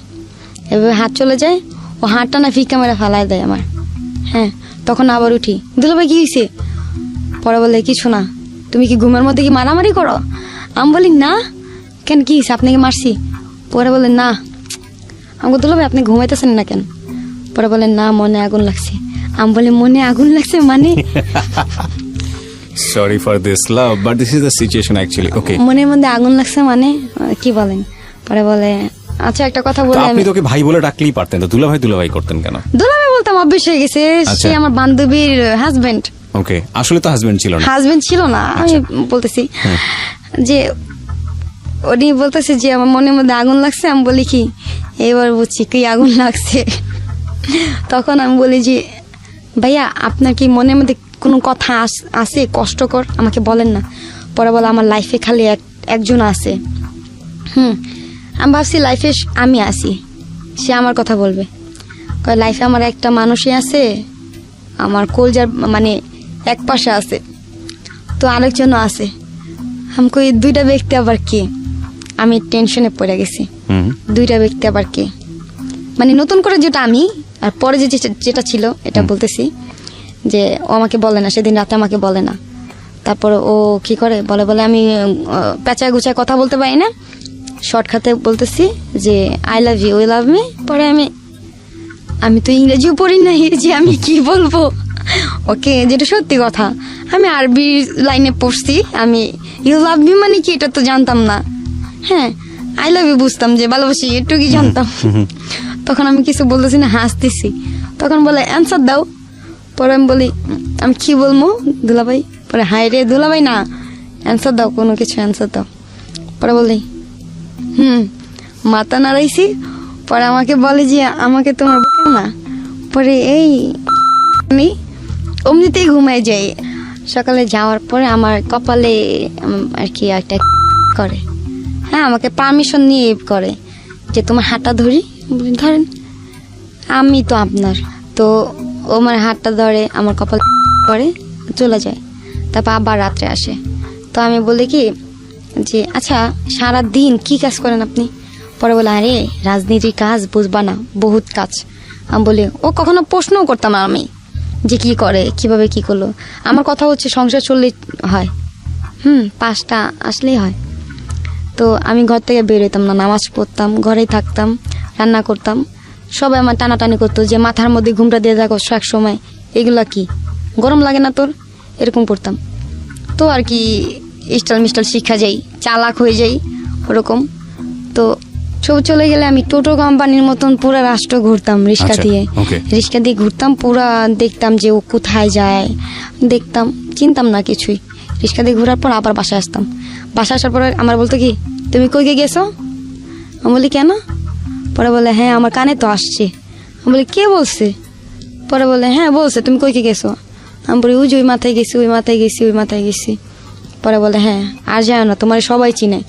এভাবে হাত চলে যায়, ও হাতটা না ফিকা মেরে ফালাই দেয় আমার। হ্যাঁ, তখন আবার উঠি, দুলাভাই কি হয়েছে? পরে বলে কিছু না, তুমি কি ঘুমের মধ্যে কি মারামারি করো? আমি বলি না, কেন কি হয়েছে, আপনাকে মারছি? পরে বলে না। আমাকে দুলাভাই আপনি ঘুমাইতেছেন না কেন? পরে বলে না মনে আগুন লাগছে। আমি বলি মনে আগুন লাগছে মানে? Sorry for this love but this is the situation actually. Okay, মনের মধ্যে আগুন লাগছে মানে কি বলেন? পরে বলে আচ্ছা একটা কথা বলে, আপনি তোকে ভাই বলে ডাকলেই পারতেন তো, দুলাভাই করতেন কেন? দুলাভাই বলতাম, অভ্যেস হয়ে গেছে, সে আমার বান্ধবীর হাজবেন্ড। ওকে, আসলে তো হাজবেন্ড ছিল না। হাজবেন্ড ছিল না, আমি বলতেছি যে উনি বলতেছে যে আমার মনের মধ্যে আগুন লাগছে। আমি বলি কি এবার বুঝছি কি আগুন লাগছে। তখন আমি বলি যে ভাইয়া আপনার কি মনের মধ্যে কোনো কথা আছে কষ্টকর, আমাকে বলেন না। পরে বলে আমার লাইফে খালি একজন আছে। আমি ভাবছি লাইফে আমি আছি, সে আমার কথা বলবে। লাইফে আমার একটা মানুষই আছে, আমার কলজার মানে এক পাশে আছে, তো আরেকজনও আছে। আমাকে এই দুইটা ব্যক্তি আবার কি? আমি টেনশনে পড়ে গেছি, দুইটা ব্যক্তি আবার কি? মানে নতুন করে যেটা আমি, আর পরে যেটা ছিল এটা বলতেছি যে ও আমাকে বলে না, সেদিন রাতে আমাকে বলে না। তারপর ও কি করে বলে আমি পেঁচায় গুছায় কথা বলতে পারি না, শর্টকাটে বলতেছি যে I love you, we love me. পরে আমি তো ইংরেজিও পড়ি না, যে আমি কি বলবো, ওকে, যেটা সত্যি কথা, আমি আরবি লাইনে পড়ছি। আমি ইউ লাভ মি মানে কি এটা তো জানতাম না। হ্যাঁ, আই লাভ ইউ বুঝতাম, যে ভালোবাসি একটু কি জানতাম। তখন আমি কিছু বলতেছি না, হাসতেছি। তখন বলে অ্যান্সার দাও। পরে আমি বলি আমি কি বলবো দুলাভাই? পরে হাই রে দুলাভাই না, অ্যান্সার দাও, কোনো কিছু অ্যান্সার দাও। পরে বলি মাথা নাড়াইছি। পরে আমাকে বলে যে আমাকে তোমার বুকে না। পরে এই আমি অমনিতেই ঘুমাই যাই। সকালে যাওয়ার পরে আমার কপালে আর কি একটা করে, হ্যাঁ, আমাকে পারমিশন নিয়ে করে যে তোমার হাতটা ধরি। ধরেন আমি তো আপনার, তো ও আমার হাতটা ধরে, আমার কপাল করে চলে যায়। তারপর আবার রাত্রে আসে। তো আমি বলি কি যে আচ্ছা সারা দিন কি কাজ করেন আপনি? পরে বলে আরে রাজনীতির কাজ বুঝবা না, বহুত কাজ। আমি বলি ও কখনো প্রশ্নও করতাম না আমি যে কি করে, কিভাবে কি করলো। আমার কথা হচ্ছে সংসার চললেই হয়, 5টা আসলেই হয়। তো আমি ঘর থেকে বের হইতাম না, নামাজ পড়তাম, ঘরেই থাকতাম, রান্না করতাম। সবাই আমার টানাটানি করতো যে মাথার মধ্যে ঘুমটা দিয়ে থাকো এক সময়, এগুলা কি গরম লাগে না তোর, এরকম করতাম। তো আর কি স্টাইল মিস্টাইল শিক্ষা যাই, চালাক হয়ে যাই ওরকম। তো চলে গেলে আমি টোটো কোম্পানির মতন পুরা রাষ্ট্র ঘুরতাম রিক্সা দিয়ে। রিক্সা দিয়ে ঘুরতাম, পুরা দেখতাম যে ও কোথায় যায়, দেখতাম, চিনতাম না কিছুই। রিক্সা দিয়ে ঘোরার পর আবার বাসায় আসতাম। বাসায় আসার পরে আমার বলতো কি তুমি কই গেছো? আমি বলি কেন? পরে বলে হ্যাঁ আমার কানে তো আসছে। আমি বলি কে বলছে? পরে বলে হ্যাঁ বলছে তুমি কই গেছো। আমি বলি ওই মাথায় গেছি, ওই মাথায় গেছি, ওই মাথায় গেছি। পরে বলে হ্যাঁ আর যাও না, তোমার সবাই চিনে,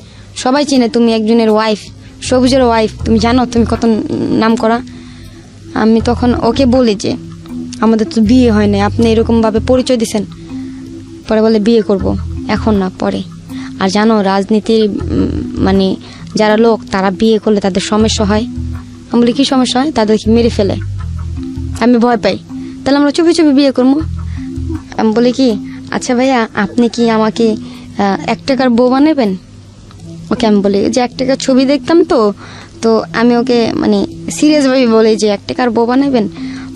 সবাই চিনে, তুমি একজনের ওয়াইফ, সবুজের ওয়াইফ, তুমি জানো তুমি কত নাম করা। আমি তখন ওকে বলি যে আমাদের তো বিয়ে হয় না, আপনি এরকমভাবে পরিচয় দিছেন। পরে বলে বিয়ে করব, এখন না পরে। আর জানো রাজনীতির মানে যারা লোক তারা বিয়ে করলে তাদের সমস্যা হয়। আমি বলি কি সমস্যা হয়? তাদেরকে মেরে ফেলে, আমি ভয় পাই, তাহলে আমরা চুপি চুপি বিয়ে করবো। আমি বলি কি আচ্ছা ভাইয়া আপনি কি আমাকে 1 টাকার বউ বানাবেন? ওকে আমি বলি যে 1 টাকার ছবি দেখতাম তো আমি ওকে মানে সিরিয়াসভাবে বলি যে 1 টাকার বউ বানাবেন।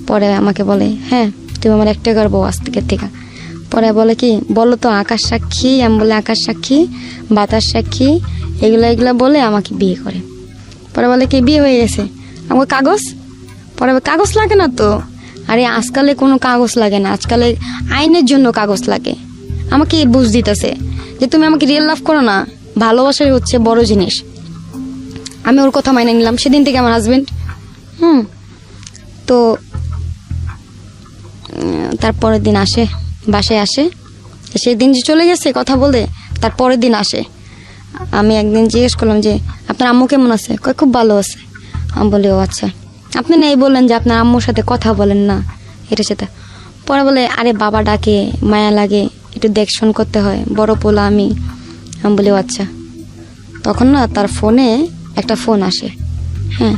পরে আমাকে বলে হ্যাঁ তুমি আমার 1 টাকার বউ আজ থেকে। পরে বলে কি বলো তো আকাশ সাক্ষী। আমি বলে আকাশ সাক্ষী, বাতাস সাক্ষী, এগুলা বলে আমাকে বিয়ে করে। পরে বলে কি বিয়ে হয়ে গেছে। আমাকে কাগজ? পরে কাগজ লাগে না তো। আরে আজকালে কোনো কাগজ লাগে না, আজকালে আইনের জন্য কাগজ লাগে। আমাকে বুঝ দিতেছে যে তুমি আমাকে রিয়েল লাভ করো না, ভালোবাসাই হচ্ছে বড় জিনিস। আমি ওর কথা মাইনে নিলাম। সেদিন থেকে আমার হাজবেন্ড তো তারপরের দিন আসে, বাসায় আসে। সেদিন যে চলে গেছে কথা বলে, তারপরের দিন আসে। আমি একদিন জিজ্ঞেস করলাম যে আপনার আম্মু কেমন আছে? কয় খুব ভালো আছে। আমি বলি ও আচ্ছা, আপনি না এই বললেন যে আপনার আম্মুর সাথে কথা বলেন না, এটা সেটা। পরে বলে আরে বাবা ডাকে, মায়া লাগে, একটু দেখশন করতে হয়, বড় পোলা আমি। আমি বলি ও আচ্ছা। তখন না তার ফোনে একটা ফোন আসে, হ্যাঁ,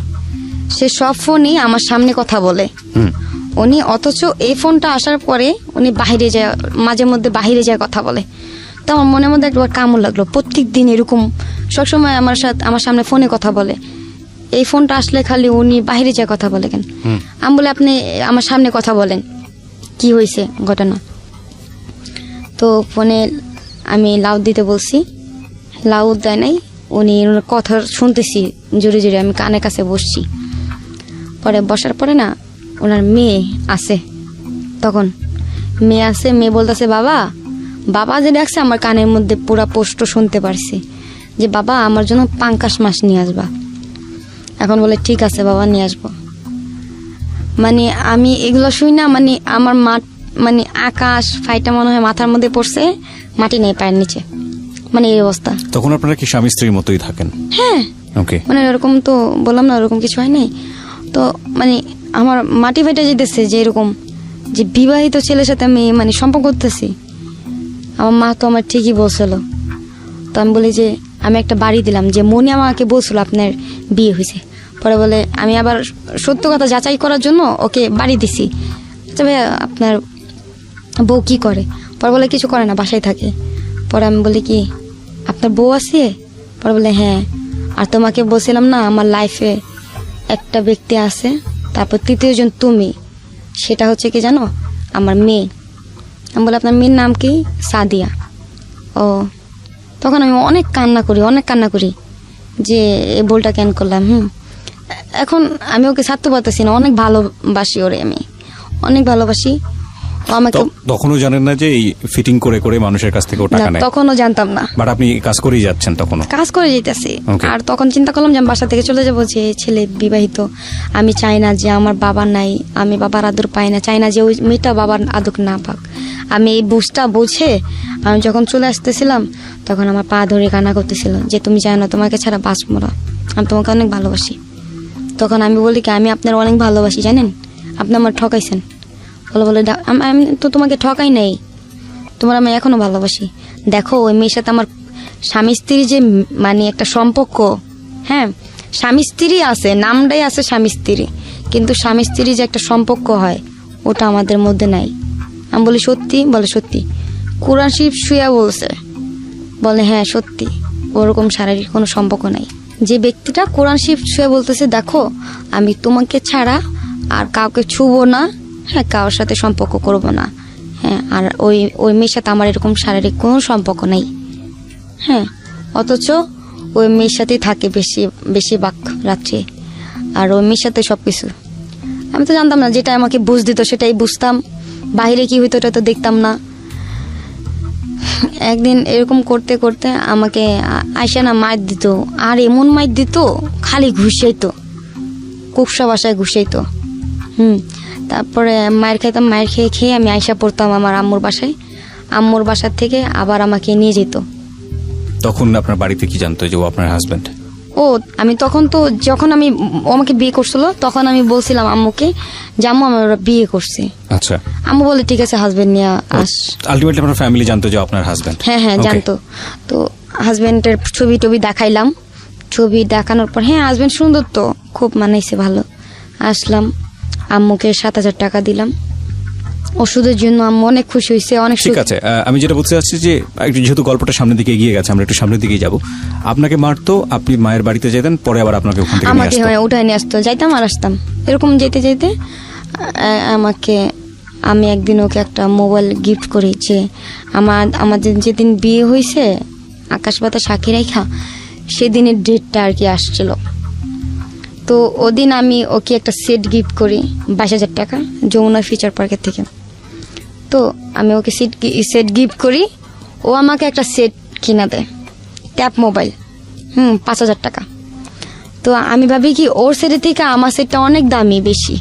সে সব ফোনই আমার সামনে কথা বলে উনি, অথচ এই ফোনটা আসার পরে উনি বাইরে যায়, মাঝে মধ্যে বাইরে যায় কথা বলে। তো আমার মনের মধ্যে একবার কামড় লাগলো, প্রত্যেক দিন এরকম সবসময় আমার সামনে ফোনে কথা বলে, এই ফোনটা আসলে খালি উনি বাইরে যায় কথা বলে কেন? আমি বলে আপনি আমার সামনে কথা বলেন, কি হয়েছে ঘটনা? তো ফোনে আমি লাউড দিতে বলছি, লাউড দেয় নাই। উনি কথা শুনতেছি জোরে জোরে, আমি কানে কাছে বসছি। পরে বসার পরে না ওনার মেয়ে আসে, তখন মেয়ে আসে, মেয়ে বলতেছে বাবা যে ডাকছে, আমার কানের মধ্যে পুরা পোস্ট শুনতে পারছি যে বাবা আমার জন্য 5 মাস নিয়ে আসবা। এখন বলে ঠিক আছে বাবা নিয়ে আসবো। মানে আমি এগুলো শুই না, মানে আমার মানে আকাশ ফাইটা মনে হয় মাথার মধ্যে পড়ছে, মাটি নেই পায়ের নিচে, মানে এই অবস্থা। তখন আপনারা কি স্বামী স্ত্রীর মতোই থাকেন? হ্যাঁ, ওকে, মানে এরকম তো বললাম না, ওরকম কিছু হয় নাই। তো মানে আমার মাটি ফাইটা যেতেছে যে এরকম যে বিবাহিত ছেলের সাথে আমি মানে সম্পর্ক করতেছি। আমার মা তো আমার ঠিকই বলছিল। তো আমি বলি যে আমি একটা বাড়ি দিলাম, যে মনি আমাকে বলছিল আপনার বিয়ে হয়েছে। পরে বলে আমি আবার সত্য কথা যাচাই করার জন্য ওকে বাড়ি দিছি। আচ্ছা ভাইয়া আপনার বউ কি করে? পরে বলে কিছু করে না, বাসায় থাকে। পরে আমি বলি কি আপনার বউ আছে? পরে বলে হ্যাঁ। আর তোমাকে বলছিলাম না আমার লাইফে একটা ব্যক্তি আছে, তারপর 3য় জন তুমি, সেটা হচ্ছে কি জানো? আমার মেয়ে। আমি বলি আপনার মেয়ের নাম কি? সাদিয়া। ও, তখন আমি অনেক কান্না করি যে এই ভুলটা কেন করলাম। এখন আমি ওকে ছাড়তে পারতেছি না, অনেক ভালোবাসি ওরে, আমি অনেক ভালোবাসি। ও আমাকে তখনও জানেন না যে এই ফিটিং করে করে মানুষের কাছ থেকে টাকা নেয়? তখনও জানতাম না, বাট আপনি কাজ করেই যাচ্ছেন, তখনও কাজ করে যেতেছি। আর তখন চিন্তা করলাম যে আমি বাসা থেকে চলে যাবো, যে ছেলে বিবাহিত, আমি চাই না যে আমার বাবা নাই, আমি বাবার আদর পাই না, চাই না যে ওই মেয়েটা বাবার আদর না পাক। আমি এই বুঝে আমি যখন চলে আসতেছিলাম তখন আমার পা ধরে কান্না করতেছিল যে তুমি জানো তোমাকে ছাড়া বাঁচবো না, আমি তোমাকে অনেক ভালোবাসি। তখন আমি বলি কি আমি আপনার অনেক ভালোবাসি, জানেন আপনি আমার ঠকাইছেন। বলে আমি তো তোমাকে ঠকাই নাই, তোমার আমি এখনো ভালোবাসি। দেখো ওই মেয়ের সাথে আমার স্বামী স্ত্রী যে মানে একটা সম্পর্ক, হ্যাঁ স্বামী স্ত্রী আছে, নামটাই আছে স্বামী স্ত্রী, কিন্তু স্বামী স্ত্রী যে একটা সম্পর্ক হয় ওটা আমাদের মধ্যে নাই। আমি বলি সত্যি? বলে সত্যি। কোরআন শরীফ শুয়া বলছে। বলে হ্যাঁ সত্যি, ওরকম শারীরিক কোনো সম্পর্ক নাই। যে ব্যক্তিটা কোরআন শরীফ শুয়া বলতেছে দেখো আমি তোমাকে ছাড়া আর কাউকে ছুবো না, হ্যাঁ কারোর সাথে সম্পর্ক করব না, হ্যাঁ আর ওই মেয়ের সাথে আমার এরকম শারীরিক কোনো সম্পর্ক নেই, হ্যাঁ অথচ ওই মেয়ের সাথেই থাকে বেশিরভাগ রাত্রে, আর ওই মেয়ের সাথে সব কিছু। আমি তো জানতাম না, যেটা আমাকে বুঝ দিত সেটাই বুঝতাম, বাইরে কি হইতো ওটা তো দেখতাম না। একদিন এরকম করতে করতে আমাকে আয়সা না মার দিত, আর এমন মার দিত খালি ঘুষাইতো, কুকসা বাসায় ঘুষাইতো। তারপরে মায়ের খাইতাম, মায়ের খেয়ে আমি আয়সা পড়তাম আমার আম্মুর বাসায়, আম্মুর বাসার থেকে আবার আমাকে নিয়ে যেত। তখন আপনার বাড়িতে কি জানতো যে ও আপনার হাজবেন্ড? ও আমি তখন তো যখন আমি ও আমাকে বিয়ে করছিল তখন আমি বলছিলাম আম্মুকে যে আম্মু আমার বিয়ে করছে। আচ্ছা। আম্মু বলে ঠিক আছে হাজবেন্ড নিয়ে আস। আলটিমেটলি আপনার ফ্যামিলি জানতো যে আপনার হাজবেন্ড? হ্যাঁ জানতো। তো হাজবেন্ডের ছবি দেখাইলাম, ছবি দেখানোর পর হ্যাঁ হাজবেন্ড সুন্দর, তো খুব মানাইছে ভালো। আসলাম, আম্মুকে 7,000 টাকা দিলাম ওষুধের জন্য। আম্মু অনেক খুশি হয়েছে, অনেক। ঠিক আছে, আমি যেটা বলতে চাচ্ছি যে যেহেতু গল্পটা সামনের দিকে এগিয়ে গেছে, আমরা একটু সামনের দিকেই যাব। আপনাকে মারতো, আপনি মায়ের বাড়িতে যেতেন, পরে আবার আপনাকে ওখান থেকে আমাকে উঠায় নিয়ে আসতো, যাইতাম আর আসতাম এরকম যেতে যেতে। আমি একদিন ওকে একটা মোবাইল গিফট করি, যে আমাদের যেদিন বিয়ে হয়েছে আকাশ পাতা সাক্ষী রেখা সেদিনের ডেটটা আর কি আসছিল। তো ওদিন আমি ওকে একটা সেট গিফট করি 22,000 টাকা যমুনা ফিচার পার্কের থেকে। তো আমি ওকে সেট গিফট করি, ও আমাকে একটা সেট কিনা দেয়, ট্যাপ মোবাইল, 5,000 টাকা। তো আমি ভাবি কি ওর সেটের থেকে আমার সেটটা অনেক দামি বেশি,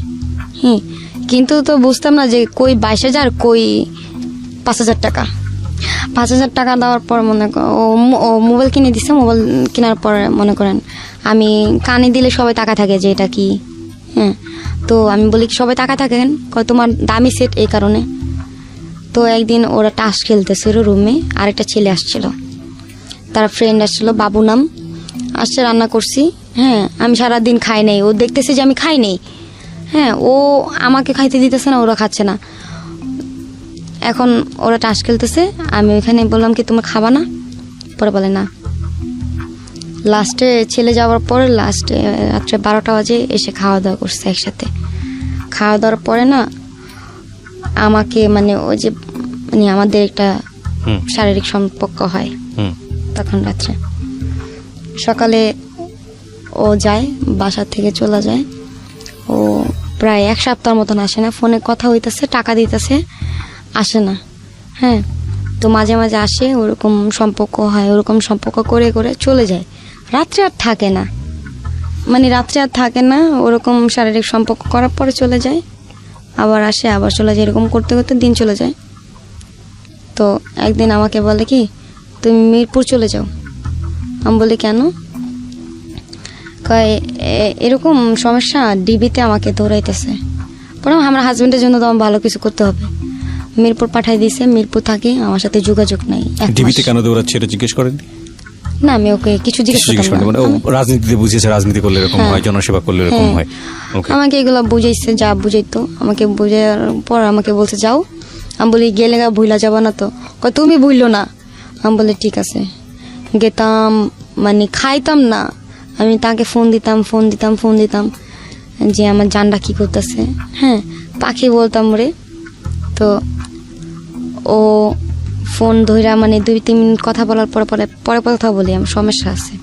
কিন্তু তো বুঝতাম না যে কই 22,000 কই 5,000 টাকা। 5,000 টাকা দেওয়ার পর মনে ও মোবাইল কিনে দিচ্ছে। মোবাইল কেনার পর মনে করেন আমি কানে দিলে সবাই তাকা থাকে যে এটা কি, তো আমি বলি সবাই তাকা থাকেন তোমার দামি সেট এই কারণে। তো একদিন ওরা টাস খেলতেছিল রুমে, আরেকটা ছেলে আসছিল, তার ফ্রেন্ড আসছিল, বাবু নাম, আসছে, রান্না করছি। আমি সারাদিন খাই নাই, ও দেখতেছে যে আমি খাই নাই, ও আমাকে খাইতে দিতেছে না, ওরা খাচ্ছে না। এখন ওরা টাস খেলতেছে, আমি ওইখানে বললাম কি তোমরা খাবা না? পরে বলে না। লাস্টে ছেলে যাওয়ার পরে লাস্টে রাত্রে 12টা বাজে এসে খাওয়া দাওয়া করছে একসাথে। খাওয়া দাওয়ার পরে না আমাকে মানে ওই যে মানে আমাদের একটা শারীরিক সম্পর্ক হয় তখন রাত্রে। সকালে ও যায়, বাসা থেকে চলে যায়। ও প্রায় 1 সপ্তাহের মতন আসে না, ফোনে কথা হইতেছে, টাকা দিতেছে, আসে না। তো মাঝে মাঝে আসে, ওরকম সম্পর্ক হয়, ওরকম সম্পর্ক করে করে চলে যায়। রাত্রে আর থাকে না, মানে রাত্রে আর থাকে না, ওরকম শারীরিক সম্পর্ক করার পরে চলে যায়, আবার আসে আবার চলে যায়, এরকম করতে করতে দিন চলে যায়। তো একদিন আমাকে বলে কি তুমি মিরপুর চলে যাও। আমি বলি কেন? কয় এরকম সমস্যা, ডিবিতে আমাকে দৌড়াইতেছে। পরে আমার হাজবেন্ডের জন্য তো আমার ভালো কিছু করতে হবে। মিরপুর পাঠাই দিয়েছে, মিরপুর থাকে, আমার সাথে যোগাযোগ নাই। ডিবিতে কেন দৌড়াচ্ছে এটা জিজ্ঞেস করেন? না আমি ওকে কিছু জিজ্ঞেস করতাম না। রাজনীতিতে বুঝিয়েছে, রাজনীতি করলে এরকম হয়, জনসেবা করলে এরকম হয়। আমাকে এগুলো বুঝাইছে, যা বুঝাইতো আমাকে বুঝার পর আমাকে বলছে যাও। আমি বলি গেলে ভুলা যাবা না তো? কয় তুমি ভুললো না। আমি বলি ঠিক আছে। গেতাম, মানে খাইতাম না, আমি তাকে ফোন দিতাম যে আমার জানটা কি করতেছে, পাখি বলতাম রে। তো ও ফোন ধইরা মানে 2-3 মিনিট কথা বলার পরে পরে পরে কথা বলি, আমার সমস্যা আছে,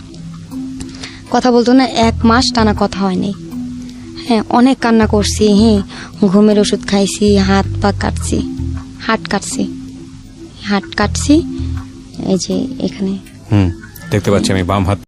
কথা বলতো না, 1 মাস টানা কথা হয়নি। হ্যাঁ, অনেক কান্না করছি, হ্যাঁ, ঘুমের ওষুধ খাইছি, হাত কাটছি, হাত কাটছি, এই যে এখানে দেখতে পাচ্ছি আমি বাম হাত